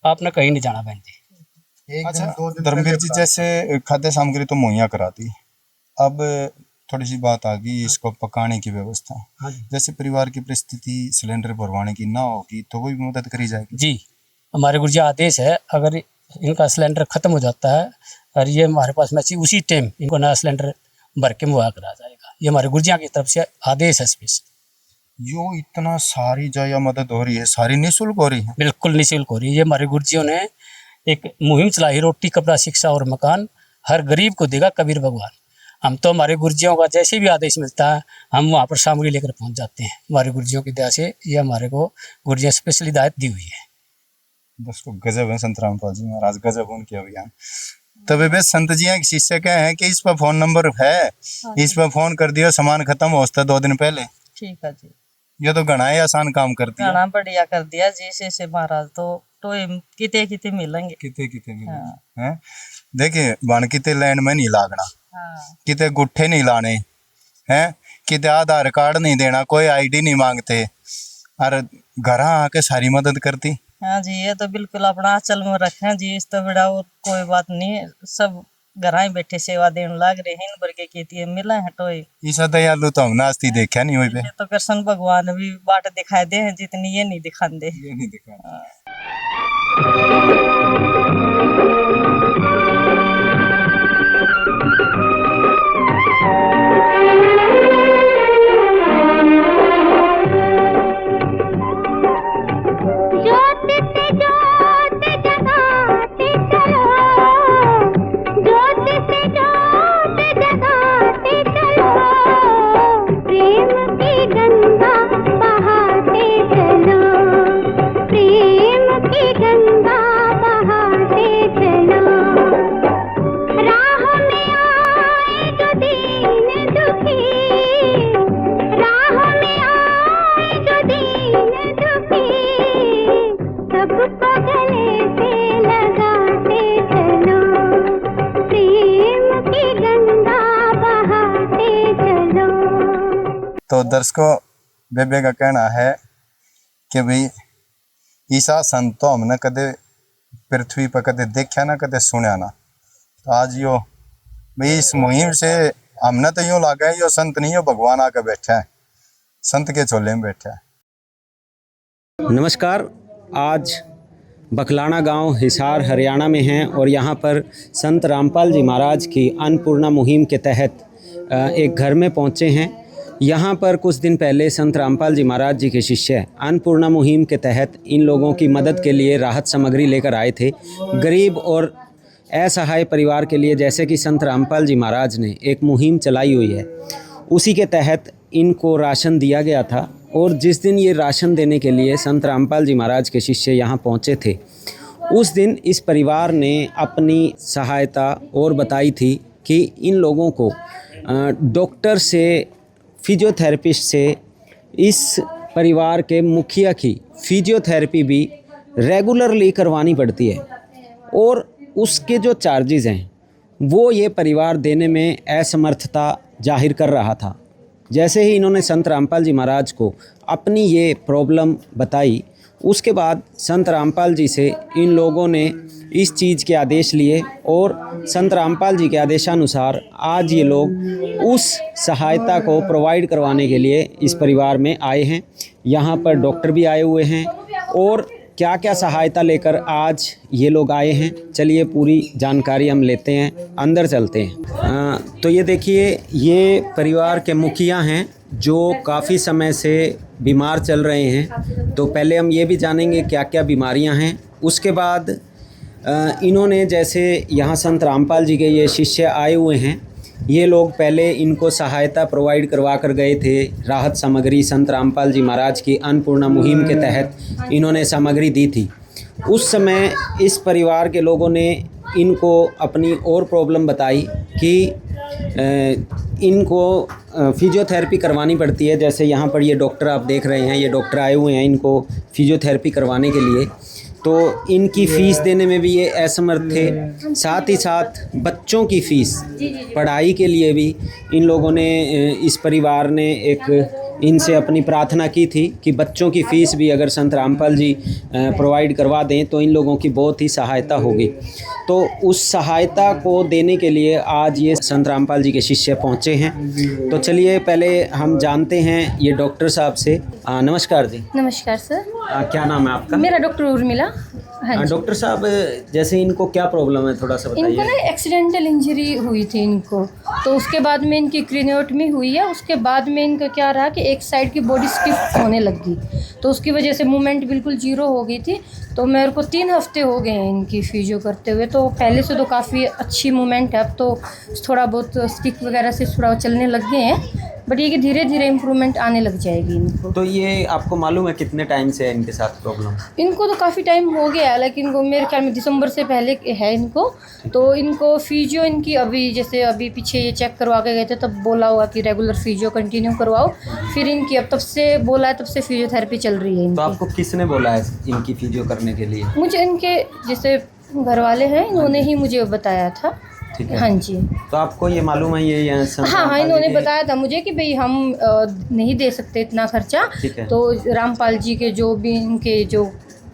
आपने कहीं नहीं जाना बहन जी। अच्छा, धर्मवीर जी, जैसे खाद्य सामग्री तो मुहैया कराती, अब थोड़ी सी बात आ गई इसको पकाने की व्यवस्था। जैसे परिवार की परिस्थिति सिलेंडर भरवाने की ना होगी तो वो भी मदद करी जाएगी? जी, हमारे गुरुजी आदेश है, अगर इनका सिलेंडर खत्म हो जाता है और ये हमारे पास में उसी टाइम इनको नया सिलेंडर भर के मुहैया करा जाएगा। ये हमारे गुरुजियों की तरफ से आदेश है स्पेशल। यो इतना सारी जो मदद हो रही है, सारी निःशुल्क हो रही है? बिल्कुल निःशुल्क हो रही है। ये हमारे गुरुजियों ने एक मुहिम चलाई, रोटी कपड़ा शिक्षा और मकान, हर गरीब को देगा कबीर भगवान। हम तो हमारे गुरुजियों का जैसे भी आदेश मिलता है हम वहाँ पर सामग्री लेकर पहुँच जाते हैं। हमारे गुरुजियों की दया से ये हमारे को गुरुजियों स्पेशल हिदायत दी हुई है। दोस्तों, गजब है संत रामपाल जी महाराज, गजब उनके अभियान। तब वे संत जी के शिष्य क्या है कि इस पर फोन नंबर है, इस पर फोन कर दियो, सामान खत्म हो 2 दिन पहले। ठीक है जी। ये तो घना ही आसान काम कर दिया, घना बढ़िया कर दिया जी से महाराज। तो किते किते मिलेंगे, किते मिलेंगे। हैं, देखिए बन किते लैंड में नहीं लागना, किते गुट्ठे नहीं लाने हैं, किते आधार कार्ड नहीं देना, कोई आईडी नहीं मांगते, और घर आके सारी मदद करती। हाँ जी, ये तो बिल्कुल अपना आंचल में रखे जी, इस तो बड़ा और कोई बात नहीं। सब घर ही बैठे सेवा देने लाग रहे हैं, भर के खेती मिला है टोए। ईसा दयालु तो हमने आज देखा नहीं हुई पे। तो कृष्ण भगवान भी बाट दिखाई दे हैं, जितनी ये नहीं दिखाते। ये नहीं दिखा। तो दर्शकों, बेबे का कहना है कि भाई ईसा संत तो हमने कदे पृथ्वी पर कदे देखा ना, कदे सुना ना। तो आज यो भाई इस मुहिम से हमने तो यूँ लगा है यो संत नहीं, यो भगवान आकर बैठा है, संत के चोले में बैठा है। नमस्कार, आज बकलाना गांव हिसार हरियाणा में हैं और यहां पर संत रामपाल जी महाराज की अन्नपूर्णा मुहिम के तहत एक घर में पहुंचे हैं। यहाँ पर कुछ दिन पहले संत रामपाल जी महाराज जी के शिष्य अन्नपूर्णा मुहिम के तहत इन लोगों की मदद के लिए राहत सामग्री लेकर आए थे। गरीब और असहाय परिवार के लिए, जैसे कि संत रामपाल जी महाराज ने एक मुहिम चलाई हुई है, उसी के तहत इनको राशन दिया गया था। और जिस दिन ये राशन देने के लिए संत रामपाल जी महाराज के शिष्य यहाँ पहुँचे थे, उस दिन इस परिवार ने अपनी सहायता और बताई थी कि इन लोगों को डॉक्टर से, फिजियोथेरेपिस्ट से इस परिवार के मुखिया की फिजियोथेरेपी भी रेगुलरली करवानी पड़ती है और उसके जो चार्जेस हैं वो ये परिवार देने में असमर्थता जाहिर कर रहा था। जैसे ही इन्होंने संत रामपाल जी महाराज को अपनी ये प्रॉब्लम बताई, उसके बाद संत रामपाल जी से इन लोगों ने इस चीज़ के आदेश लिए और संत रामपाल जी के आदेशानुसार आज ये लोग उस सहायता को प्रोवाइड करवाने के लिए इस परिवार में आए हैं। यहाँ पर डॉक्टर भी आए हुए हैं और क्या क्या सहायता लेकर आज ये लोग आए हैं, चलिए पूरी जानकारी हम लेते हैं, अंदर चलते हैं। तो ये देखिए, ये परिवार के मुखिया हैं जो काफ़ी समय से बीमार चल रहे हैं। तो पहले हम ये भी जानेंगे क्या क्या बीमारियां हैं। उसके बाद इन्होंने, जैसे यहाँ संत रामपाल जी के ये शिष्य आए हुए हैं, ये लोग पहले इनको सहायता प्रोवाइड करवा कर गए थे। राहत सामग्री संत रामपाल जी महाराज की अन्नपूर्णा मुहिम के तहत इन्होंने सामग्री दी थी। उस समय इस परिवार के लोगों ने इनको अपनी और प्रॉब्लम बताई कि इनको फिजियोथेरेपी करवानी पड़ती है। जैसे यहाँ पर ये डॉक्टर आप देख रहे हैं, ये डॉक्टर आए हुए हैं इनको फिजियोथेरेपी करवाने के लिए। तो इनकी फ़ीस देने में भी ये असमर्थ थे। साथ ही साथ बच्चों की फ़ीस, पढ़ाई के लिए भी इन लोगों ने, इस परिवार ने एक इनसे अपनी प्रार्थना की थी कि बच्चों की फ़ीस भी अगर संत रामपाल जी प्रोवाइड करवा दें तो इन लोगों की बहुत ही सहायता होगी। तो उस सहायता को देने के लिए आज ये संत रामपाल जी के शिष्य पहुँचे हैं। तो चलिए पहले हम जानते हैं ये डॉक्टर साहब से। नमस्कार जी। नमस्कार सर। क्या नाम है आपका? मेरा डॉक्टर उर्मिला। हाँ जी। डॉक्टर साहब, जैसे इनको क्या प्रॉब्लम है, थोड़ा सा बताइए। इनको ना एक्सीडेंटल इंजरी हुई थी इनको, तो उसके बाद में इनकी क्रेनियोटमी हुई है। उसके बाद में इनका क्या रहा कि एक साइड की बॉडी स्टिफ होने लगी, तो उसकी वजह से मूवमेंट बिल्कुल जीरो हो गई थी। तो मेरे को 3 हफ्ते हो गए हैं इनकी फिजियो करते हुए। तो पहले से तो काफ़ी अच्छी मूवमेंट है, अब तो थोड़ा बहुत स्टिक वगैरह से थोड़ा चलने लग गए हैं, बट ये कि धीरे धीरे इम्प्रूवमेंट आने लग जाएगी इनको। तो ये आपको मालूम है कितने टाइम से है इनके साथ प्रॉब्लम? इनको तो काफ़ी टाइम हो गया है, लेकिन इनको मेरे ख्याल में दिसंबर से पहले है इनको। तो इनको फिजियो इनकी अभी, जैसे अभी पीछे ये चेक करवा के गए थे, तब बोला हुआ कि रेगुलर फिजियो कंटिन्यू करवाओ। फिर इनकी अब तब से बोला है, तब से फिजियोथेरेपी चल रही है इनकी। तो आपको किसने बोला है इनकी फिजियो करने के लिए? मुझे इनके जैसे घर वाले हैं, इन्होंने ही मुझे बताया था। ठीक है। हाँ जी। तो आपको ये मालूम है ये हाँ, इन्होंने बताया था मुझे कि भाई हम नहीं दे सकते इतना खर्चा। तो रामपाल जी के जो भी इनके जो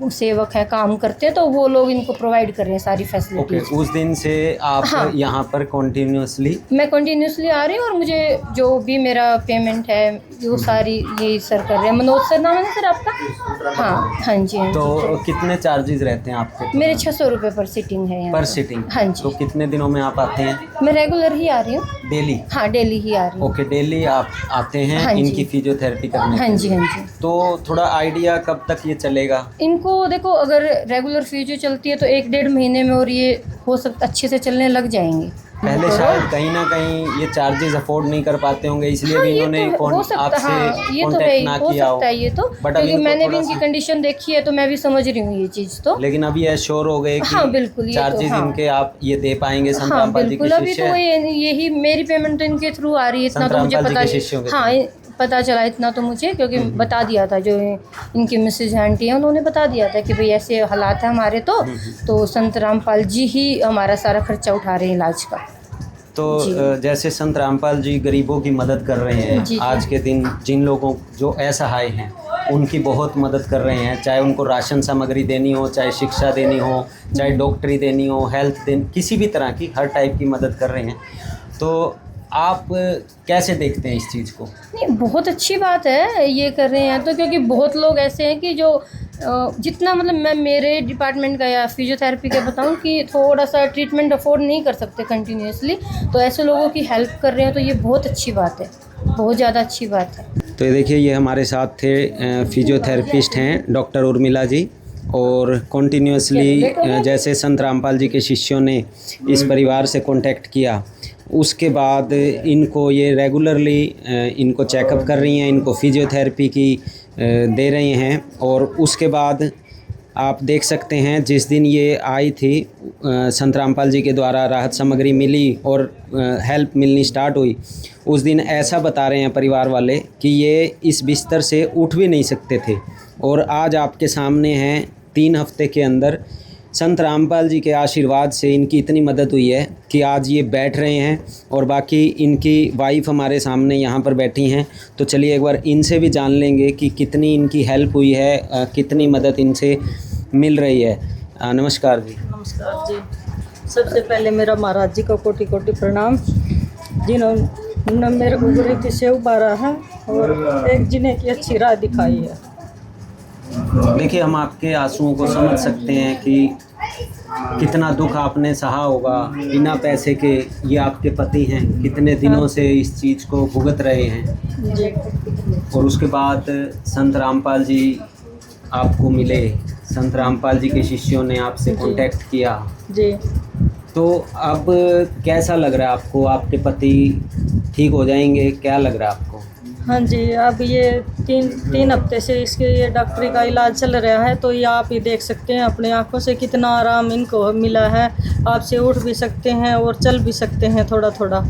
सेवक है, काम करते हैं, तो वो लोग इनको प्रोवाइड कर रहे हैं सारी फैसिलिटीज। उस दिन से आप यहाँ पर कंटिन्यूअसली? मैं कंटिन्यूअसली आ रही हूँ और मुझे जो भी मेरा पेमेंट है वो सारी यही सर कर रहे हैं। मनोज सर नाम है ना सर आपका? हाँ जी। तो कितने चार्जेस रहते हैं आपके? मेरे 600 रुपये पर सिटिंग है यहाँ। पर सिटिंग? हाँ जी। तो कितने दिनों में आप आते हैं? मैं रेगुलर ही आ रही हूँ। डेली? हाँ, डेली ही आ रही हूँ। ओके, डेली आप आते हैं इनकी फिजियोथेरेपी करने? हाँ जी, हाँ जी। तो थोड़ा आइडिया कब तक ये चलेगा? इनको देखो, अगर रेगुलर फिजियो चलती है तो 1-1.5 महीने में और ये हो सकता अच्छे से चलने लग जाएंगे। पहले शायद कहीं ना कहीं ये चार्जेस अफोर्ड नहीं कर पाते होंगे, इसलिए भी इन्होंने आपसे कांटेक्ट ना किया हो। ये तो क्योंकि मैंने भी इनकी कंडीशन देखी है, तो मैं भी समझ रही हूँ ये चीज़। तो लेकिन अभी एश्योर हो गए कि बिल्कुल चार्जेस इनके आप ये दे पाएंगे संत रामपाल जी के शिष्य? अभी तो यही मेरी पेमेंट तो इनके थ्रू आ रही है, इतना तो मुझे पता। हाँ, पता चला इतना तो मुझे, क्योंकि बता दिया था जो इनकी मिसेज आंटी हैं, उन्होंने बता दिया था कि भाई ऐसे हालात है हमारे। तो संत रामपाल जी ही हमारा सारा खर्चा उठा रहे हैं इलाज का। तो जैसे संत रामपाल जी गरीबों की मदद कर रहे हैं, आज के दिन जिन लोगों जो असहाय हैं उनकी बहुत मदद कर रहे हैं, चाहे उनको राशन सामग्री देनी हो, चाहे शिक्षा देनी हो, चाहे डॉक्टरी देनी हो, हेल्थ देनी, किसी भी तरह की हर टाइप की मदद कर रहे हैं। तो आप कैसे देखते हैं इस चीज़ को? नहीं, बहुत अच्छी बात है ये कर रहे हैं तो, क्योंकि बहुत लोग ऐसे हैं कि जो जितना मतलब मैं मेरे डिपार्टमेंट का या फिजियोथेरेपी का बताऊं कि थोड़ा सा ट्रीटमेंट अफोर्ड नहीं कर सकते कंटिन्यूसली, तो ऐसे लोगों की हेल्प कर रहे हैं, तो ये बहुत अच्छी बात है, बहुत ज़्यादा अच्छी बात है। तो ये देखिए, ये हमारे साथ थे फिजियोथेरेपिस्ट हैं डॉक्टर उर्मिला जी, और कंटिन्यूसली जैसे संत रामपाल जी के शिष्यों ने इस परिवार से कांटेक्ट किया, उसके बाद इनको ये रेगुलरली इनको चेकअप कर रही हैं, इनको फिजियोथेरेपी की दे रहे हैं। और उसके बाद आप देख सकते हैं जिस दिन ये आई थी संत रामपाल जी के द्वारा राहत सामग्री मिली और हेल्प मिलनी स्टार्ट हुई, उस दिन ऐसा बता रहे हैं परिवार वाले कि ये इस बिस्तर से उठ भी नहीं सकते थे। और आज आपके सामने हैं 3 हफ्ते के अंदर संत रामपाल जी के आशीर्वाद से इनकी इतनी मदद हुई है कि आज ये बैठ रहे हैं। और बाकी इनकी वाइफ हमारे सामने यहाँ पर बैठी हैं, तो चलिए एक बार इनसे भी जान लेंगे कि कितनी इनकी हेल्प हुई है, कितनी मदद इनसे मिल रही है। नमस्कार जी। नमस्कार जी। सबसे पहले मेरा महाराज जी को कोटि कोटि प्रणाम, जिन्होंने मेरे को गरीबी से उबारा है और एक जिन्हें की अच्छी राह दिखाई है। देखिए, हम आपके आंसुओं को समझ सकते हैं कि कितना दुख आपने सहा होगा बिना पैसे के। ये आपके पति हैं, कितने दिनों से इस चीज़ को भुगत रहे हैं जी। और उसके बाद संत रामपाल जी आपको मिले, संत रामपाल जी के शिष्यों ने आपसे कांटेक्ट किया जी। तो अब कैसा लग रहा है आपको? आपके पति ठीक हो जाएंगे, क्या लग रहा है आपको? हाँ जी, अब ये तीन हफ्ते से इसके ये डॉक्टरी का इलाज चल रहा है, तो ये आप ही देख सकते हैं अपनी आंखों से कितना आराम इनको मिला है। आपसे उठ भी सकते हैं और चल भी सकते हैं थोड़ा थोड़ा।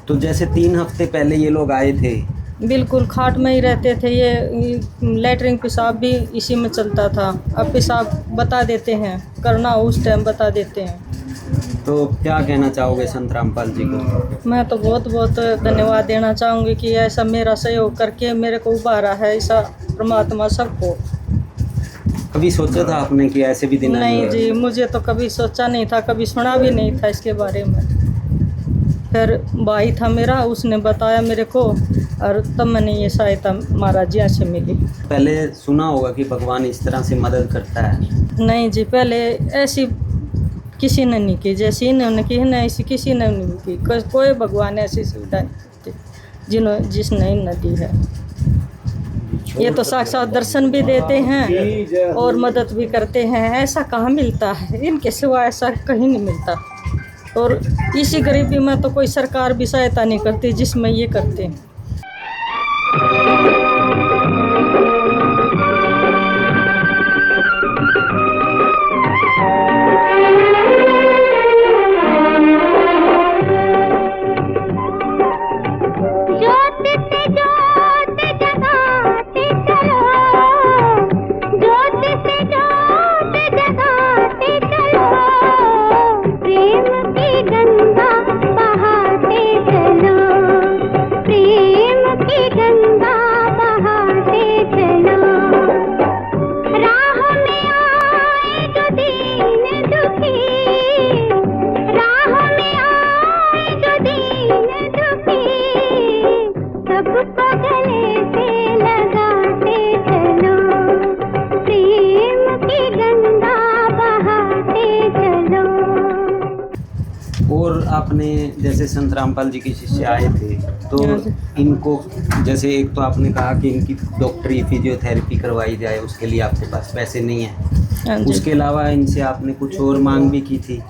तो जैसे 3 हफ्ते पहले ये लोग आए थे, बिल्कुल खाट में ही रहते थे। ये लेटरिन पेशाब भी इसी में चलता था। अब पेशाब बता देते हैं, करना हो उस टाइम बता देते हैं। तो क्या कहना चाहोगे संत रामपाल जी को? मैं तो बहुत बहुत धन्यवाद देना चाहूँगी कि ऐसा मेरा सहयोग करके मेरे को उबारा है, ऐसा परमात्मा सबको। कभी सोचा था आपने कि ऐसे भी दिन नहीं जी, मुझे तो कभी सोचा नहीं था, कभी सुना भी नहीं था इसके बारे में। फिर भाई था मेरा, उसने बताया मेरे को और तब मैंने ये सहायता महाराज जी से मिली। पहले सुना होगा कि भगवान इस तरह से मदद करता है? नहीं जी, पहले ऐसी किसी ने नहीं की जैसी इन्होंने की है, ऐसी किसी ने नहीं की। कोई भगवान ऐसी सुविधा जिसने इन्हें दी है। ये तो साक्षात दर्शन भी देते हैं और मदद भी करते हैं। ऐसा कहाँ मिलता है, इनके सिवा ऐसा कहीं नहीं मिलता। और इसी गरीबी में तो कोई सरकार भी सहायता नहीं करती जिसमें ये करते हैं। और आपने जैसे संत रामपाल जी के शिष्य आए थे तो इनको, जैसे एक तो आपने कहा कि इनकी डॉक्टरी फिजियोथेरेपी करवाई जाए, उसके लिए आपके पास पैसे नहीं है। उसके अलावा इनसे आपने कुछ और मांग भी की थी?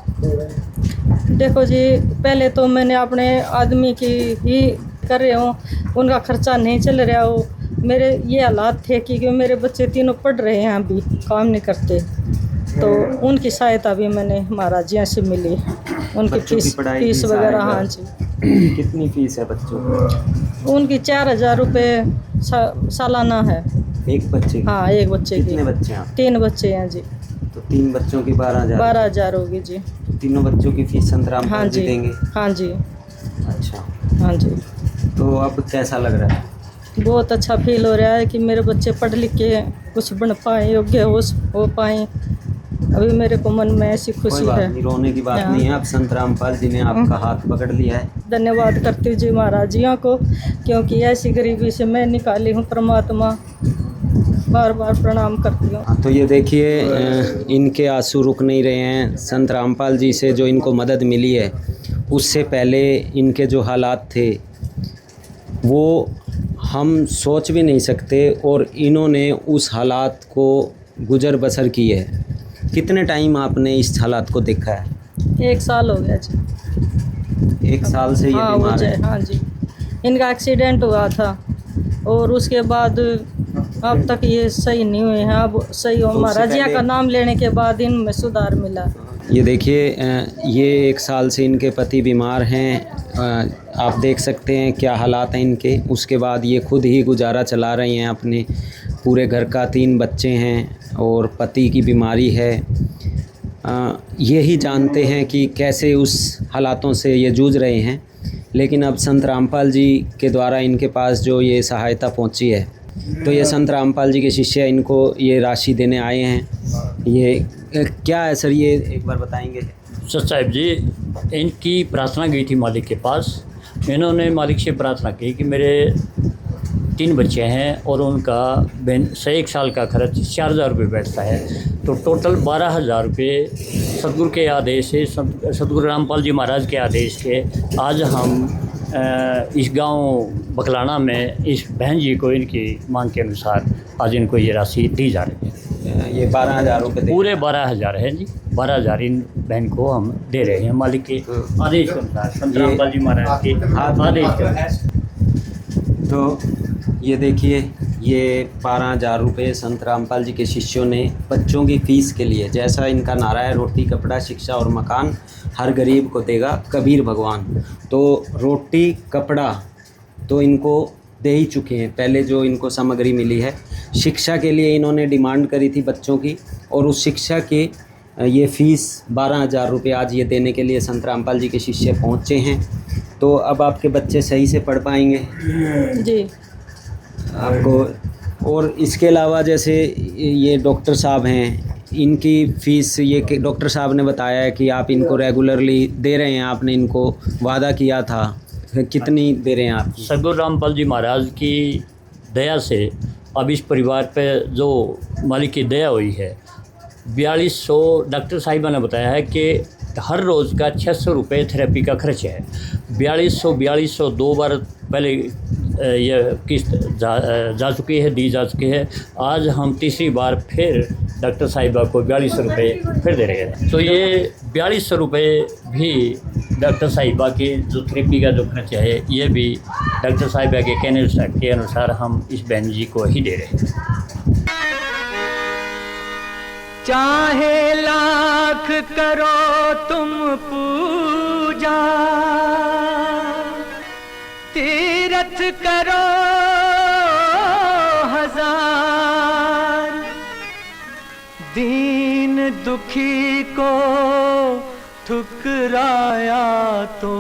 देखो जी, पहले तो मैंने अपने आदमी की ही कर रही हूँ, उनका खर्चा नहीं चल रहा हो। मेरे ये हालात थे कि मेरे बच्चे तीनों पढ़ रहे हैं, अभी काम नहीं करते, तो उनकी सहायता भी मैंने महाराज जी से मिली। उनकी फीस वगैरह। हाँ जी। कितनी फीस है बच्चों की? उनकी 4000 रुपये सालाना है। एक बच्चे की? हाँ, एक बच्चे की। कितने बच्चे हैं? 3 बच्चे हैं जी। तो 3 बच्चों की 12,000? 12,000 होगी जी। तीनों बच्चों की फीस संत रामपाल जी देंगे? हाँ जी। अच्छा। हाँ जी। तो अब कैसा लग रहा है? बहुत अच्छा फील हो रहा है कि मेरे बच्चे पढ़ लिख के कुछ बन पाए, योग्य हो पाए। अभी मेरे को मन में ऐसी खुशी है। रोने की बात नहीं है, अब संत रामपाल जी ने आपका हाथ पकड़ लिया है। धन्यवाद करती हूँ जी महाराज जियों को, क्योंकि ऐसी गरीबी से मैं निकाली हूँ। परमात्मा बार बार प्रणाम करती हूँ। तो ये देखिए, इनके आंसू रुक नहीं रहे हैं। संत रामपाल जी से जो इनको मदद मिली है, उससे पहले इनके जो हालात थे वो हम सोच भी नहीं सकते, और इन्होंने उस हालात को गुजर बसर की है। कितने टाइम आपने इस हालात को देखा है? 1 साल हो गया जी। 1 साल से ये बीमार है? हाँ जी। इनका एक्सीडेंट हुआ था और उसके बाद अब तक ये सही नहीं हुए हैं। अब सही हो, तो उससे महाराज जिया पहले- का नाम लेने के बाद इनमें सुधार मिला। ये देखिए ये 1 साल से इनके पति बीमार हैं। आप देख सकते हैं क्या हालात हैं इनके। उसके बाद ये खुद ही गुजारा चला रही हैं अपने पूरे घर का। 3 बच्चे हैं और पति की बीमारी है। ये ही जानते हैं कि कैसे उस हालातों से ये जूझ रहे हैं। लेकिन अब संत रामपाल जी के द्वारा इनके पास जो ये सहायता पहुंची है, तो ये संत रामपाल जी के शिष्य इनको ये राशि देने आए हैं। ये क्या है सर, ये एक बार बताएंगे? सच साहिब जी, इनकी प्रार्थना गई थी मालिक के पास। इन्होंने मालिक से प्रार्थना की कि मेरे 3 बच्चे हैं और उनका 1 साल का खर्च 4000 रुपये बैठता है, तो टोटल 12000 रुपये सतगुरु के आदेश से, सतगुरु रामपाल जी महाराज के आदेश से आज हम इस गांव बकलाना में इस बहन जी को इनकी मांग के अनुसार आज इनको ये राशि दी जा रही है। ये 12000 रुपये पूरे 12000 है जी। 12000 इन बहन को हम दे रहे हैं मालिक के आदेश के अनुसार, संत रामपाल जी महाराज के आदेश के अनुसार। तो ये देखिए, ये 12000 रुपये संत रामपाल जी के शिष्यों ने बच्चों की फ़ीस के लिए, जैसा इनका नारा है, रोटी कपड़ा शिक्षा और मकान हर गरीब को देगा कबीर भगवान। तो रोटी कपड़ा तो इनको दे ही चुके हैं, पहले जो इनको सामग्री मिली है। शिक्षा के लिए इन्होंने डिमांड करी थी बच्चों की, और उस शिक्षा के ये फ़ीस 12000 रुपये आज ये देने के लिए संत रामपाल जी के शिष्य पहुँचे हैं। तो अब आपके बच्चे सही से पढ़ पाएंगे जी। आपको। और इसके अलावा जैसे ये डॉक्टर साहब हैं, इनकी फ़ीस ये डॉक्टर साहब ने बताया है कि आप इनको रेगुलरली दे रहे हैं, आपने इनको वादा किया था। कितनी दे रहे हैं आप? सतगुरु रामपाल जी महाराज की दया से अब इस परिवार पे जो मालिक की दया हुई है, 4200 डॉक्टर साहिबा ने बताया है कि हर रोज़ का 600 रुपये थेरेपी का खर्च है। 4200 2 बार पहले ये किस्त जा चुकी है, दी जा चुकी है। आज हम तीसरी बार फिर डॉक्टर साहिबा को 4200 रुपये फिर दे रहे हैं। तो ये 4200 रुपये भी डॉक्टर साहिबा की जो थेरेपी का जो खर्च है, ये भी डॉक्टर साहिबा के कहने के अनुसार हम इस बहन जी को ही दे रहे हैं। चाहे लाख करो तुम पूजा, तीरथ करो 1000, दीन दुखी को ठुकराया तो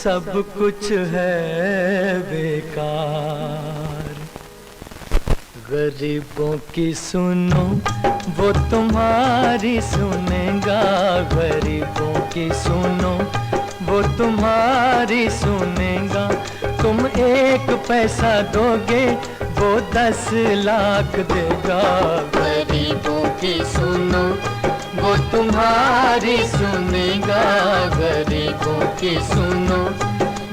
सब कुछ है बेकार। गरीबों की सुनो वो तुम्हारी सुनेगा, गरीबों की सुनो वो तुम्हारी सुनेगा। तुम 1 पैसा दोगे वो 10 लाख देगा। गरीबों की सुनो वो तुम्हारी सुनेगा, गरीबों की सुनो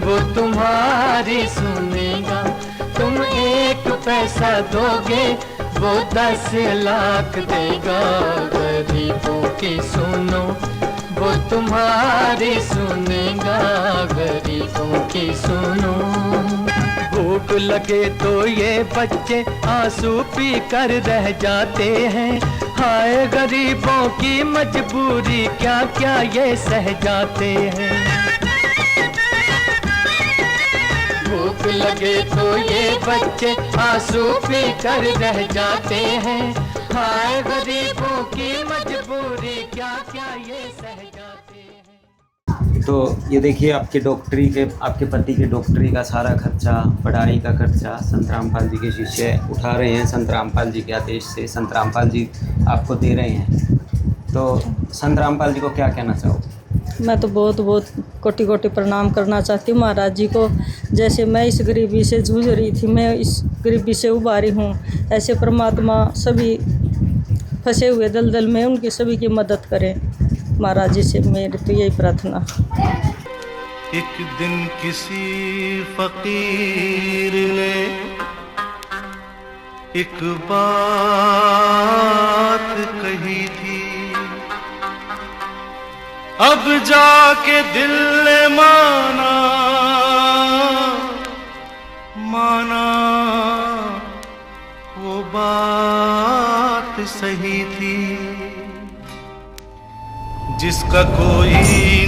वो तुम्हारी सुनेगा। तुम 1 पैसा दोगे वो 10 लाख देगा। गरीबों की सुनो वो तुम्हारी सुनेगा, गरीबों की सुनो। भूख लगे तो ये बच्चे आंसू पी कर रह जाते हैं। हाय गरीबों की मजबूरी क्या क्या ये सह जाते हैं। भूख लगे तो ये बच्चे आंसू पी कर रह जाते हैं। हाय गरीबों की मजबूरी क्या क्या ये सह जाते हैं। तो ये देखिए, आपके डॉक्टरी के, आपके पति के डॉक्टरी का सारा खर्चा, पढ़ाई का खर्चा संत रामपाल जी के शिष्य उठा रहे हैं। संत रामपाल जी के आदेश से संत रामपाल जी आपको दे रहे हैं। तो संत रामपाल जी को क्या कहना चाहोगे? मैं तो बहुत बहुत कोटि कोटि प्रणाम करना चाहती हूँ महाराज जी को। जैसे मैं इस गरीबी से जूझ रही थी, मैं इस गरीबी से उबारी हूँ, ऐसे परमात्मा सभी फंसे हुए दलदल में उनकी सभी की मदद करें। महाराज जी से मेरी तो यही प्रार्थना। एक दिन किसी फकीर ने एक बात कही थी, अब जाके दिल ने माना बात सही थी, जिसका कोई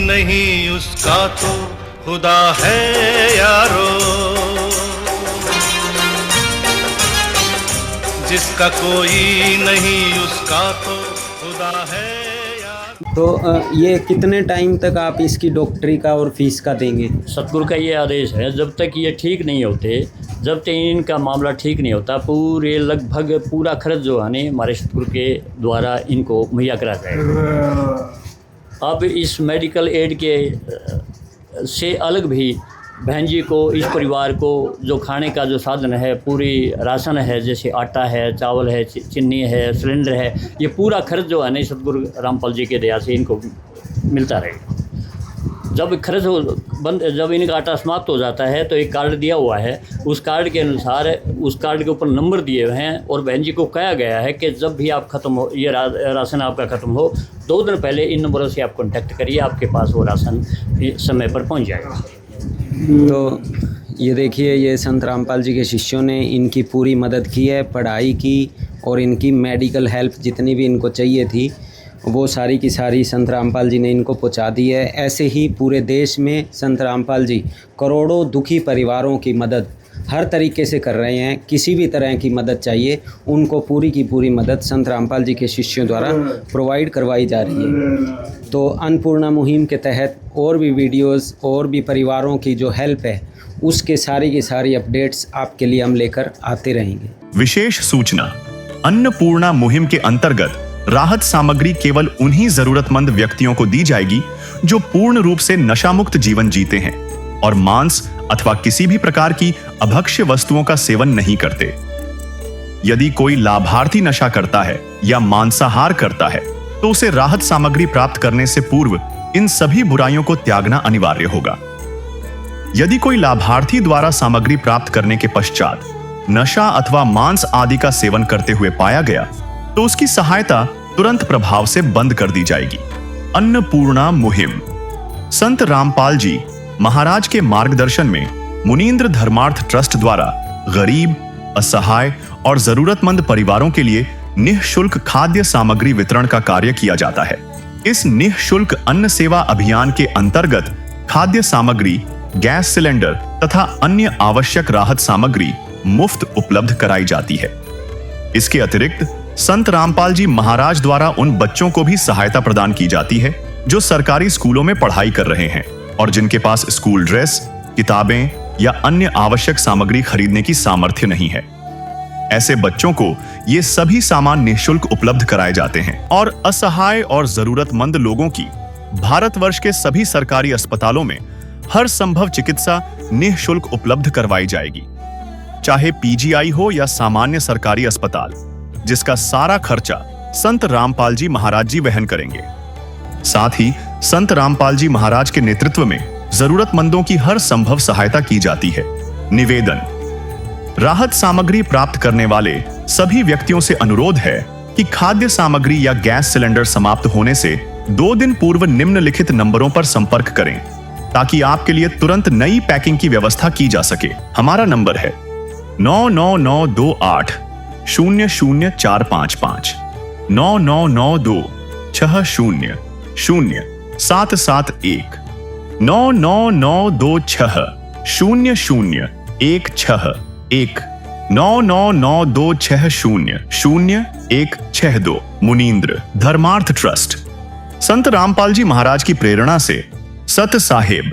नहीं उसका तो खुदा है यारो, जिसका कोई नहीं उसका तो खुदा है यारो। तो ये कितने टाइम तक आप इसकी डॉक्टरी का और फीस का देंगे? सतगुरु का ये आदेश है, जब तक ये ठीक नहीं होते, जब तक इनका मामला ठीक नहीं होता, पूरे लगभग पूरा खर्च जो है ना हमारे सतगुरु के द्वारा इनको मुहैया करा जाएगा। अब इस मेडिकल एड के से अलग भी बहन जी को, इस परिवार को जो खाने का जो साधन है, पूरी राशन है, जैसे आटा है, चावल है, चीनी है, सिलेंडर है, ये पूरा खर्च जो है ना सतगुरु रामपाल जी के दया से इनको मिलता रहेगा। जब खर्च जब इनका आटा समाप्त हो जाता है तो एक कार्ड दिया हुआ है, उस कार्ड के अनुसार उस कार्ड के ऊपर नंबर दिए हुए हैं और बहन जी को कहा गया है कि जब भी आप ख़त्म हो, ये राशन आपका ख़त्म हो, 2 दिन पहले इन नंबरों से आप कॉन्टैक्ट करिए, आपके पास वो राशन समय पर पहुंच जाएगा। तो ये देखिए, ये संत रामपाल जी के शिष्यों ने इनकी पूरी मदद की है, पढ़ाई की और इनकी मेडिकल हेल्प जितनी भी इनको चाहिए थी वो सारी की सारी संत रामपाल जी ने इनको पहुंचा दी है। ऐसे ही पूरे देश में संत रामपाल जी करोड़ों दुखी परिवारों की मदद हर तरीके से कर रहे हैं। किसी भी तरह की मदद चाहिए उनको पूरी की पूरी मदद संत रामपाल जी के शिष्यों द्वारा प्रोवाइड करवाई जा रही है। तो अन्नपूर्णा मुहिम के तहत और भी वीडियोस और भी परिवारों की जो हेल्प है उसके सारी की सारी अपडेट्स आपके लिए हम लेकर आते रहेंगे। विशेष सूचना, अन्नपूर्णा मुहिम के अंतर्गत राहत सामग्री केवल उन्हीं जरूरतमंद व्यक्तियों को दी जाएगी जो पूर्ण रूप से नशा मुक्त जीवन जीते हैं और मांस अथवा किसी भी प्रकार की अभक्ष्य वस्तुओं का सेवन नहीं करते। यदि कोई लाभार्थी नशा करता है या मांसाहार करता है तो उसे राहत सामग्री प्राप्त करने से पूर्व इन सभी बुराइयों को त्यागना अनिवार्य होगा। यदि कोई लाभार्थी द्वारा सामग्री प्राप्त करने के पश्चात नशा अथवा मांस आदि का सेवन करते हुए पाया गया तो उसकी सहायता तुरंत प्रभाव से बंद कर दी जाएगी। अन्नपूर्णा मुहिम संत रामपाल जी महाराज के मार्गदर्शन में मुनींद्र धर्मार्थ ट्रस्ट द्वारा गरीब, असहाय और जरूरतमंद परिवारों के लिए निःशुल्क खाद्य सामग्री वितरण का कार्य किया जाता है। इस निःशुल्क अन्न सेवा अभियान के अंतर्गत खाद्य सामग्री, गैस सिलेंडर तथा अन्य आवश्यक राहत सामग्री मुफ्त उपलब्ध कराई जाती है। इसके अतिरिक्त संत रामपाल जी महाराज द्वारा उन बच्चों को भी सहायता प्रदान की जाती है जो सरकारी स्कूलों में पढ़ाई कर रहे हैं और जिनके पास स्कूल ड्रेस, किताबें या अन्य आवश्यक सामग्री खरीदने की सामर्थ्य नहीं है। ऐसे बच्चों को ये सभी सामान निःशुल्क उपलब्ध कराए जाते हैं और असहाय और जरूरतमंद लोगों की भारतवर्ष के सभी सरकारी अस्पतालों में हर संभव चिकित्सा निःशुल्क उपलब्ध करवाई जाएगी, चाहे पीजीआई हो या सामान्य सरकारी अस्पताल, जिसका सारा खर्चा संत रामपाल जी महाराज जी वहन करेंगे। साथ ही संत रामपाल जी महाराज के नेतृत्व में जरूरतमंदों की हर संभव सहायता की जाती है। निवेदन, राहत सामग्री प्राप्त करने वाले सभी व्यक्तियों से अनुरोध है कि खाद्य सामग्री या गैस सिलेंडर समाप्त होने से 2 दिन पूर्व निम्नलिखित नंबरों पर संपर्क करें ताकि आपके लिए तुरंत नई पैकिंग की व्यवस्था की जा सके। हमारा नंबर है 99928 00455 9992 60 0771 99926 0016 99926 मुनींद्र धर्मार्थ ट्रस्ट। संत रामपाल जी महाराज की प्रेरणा से सत साहेब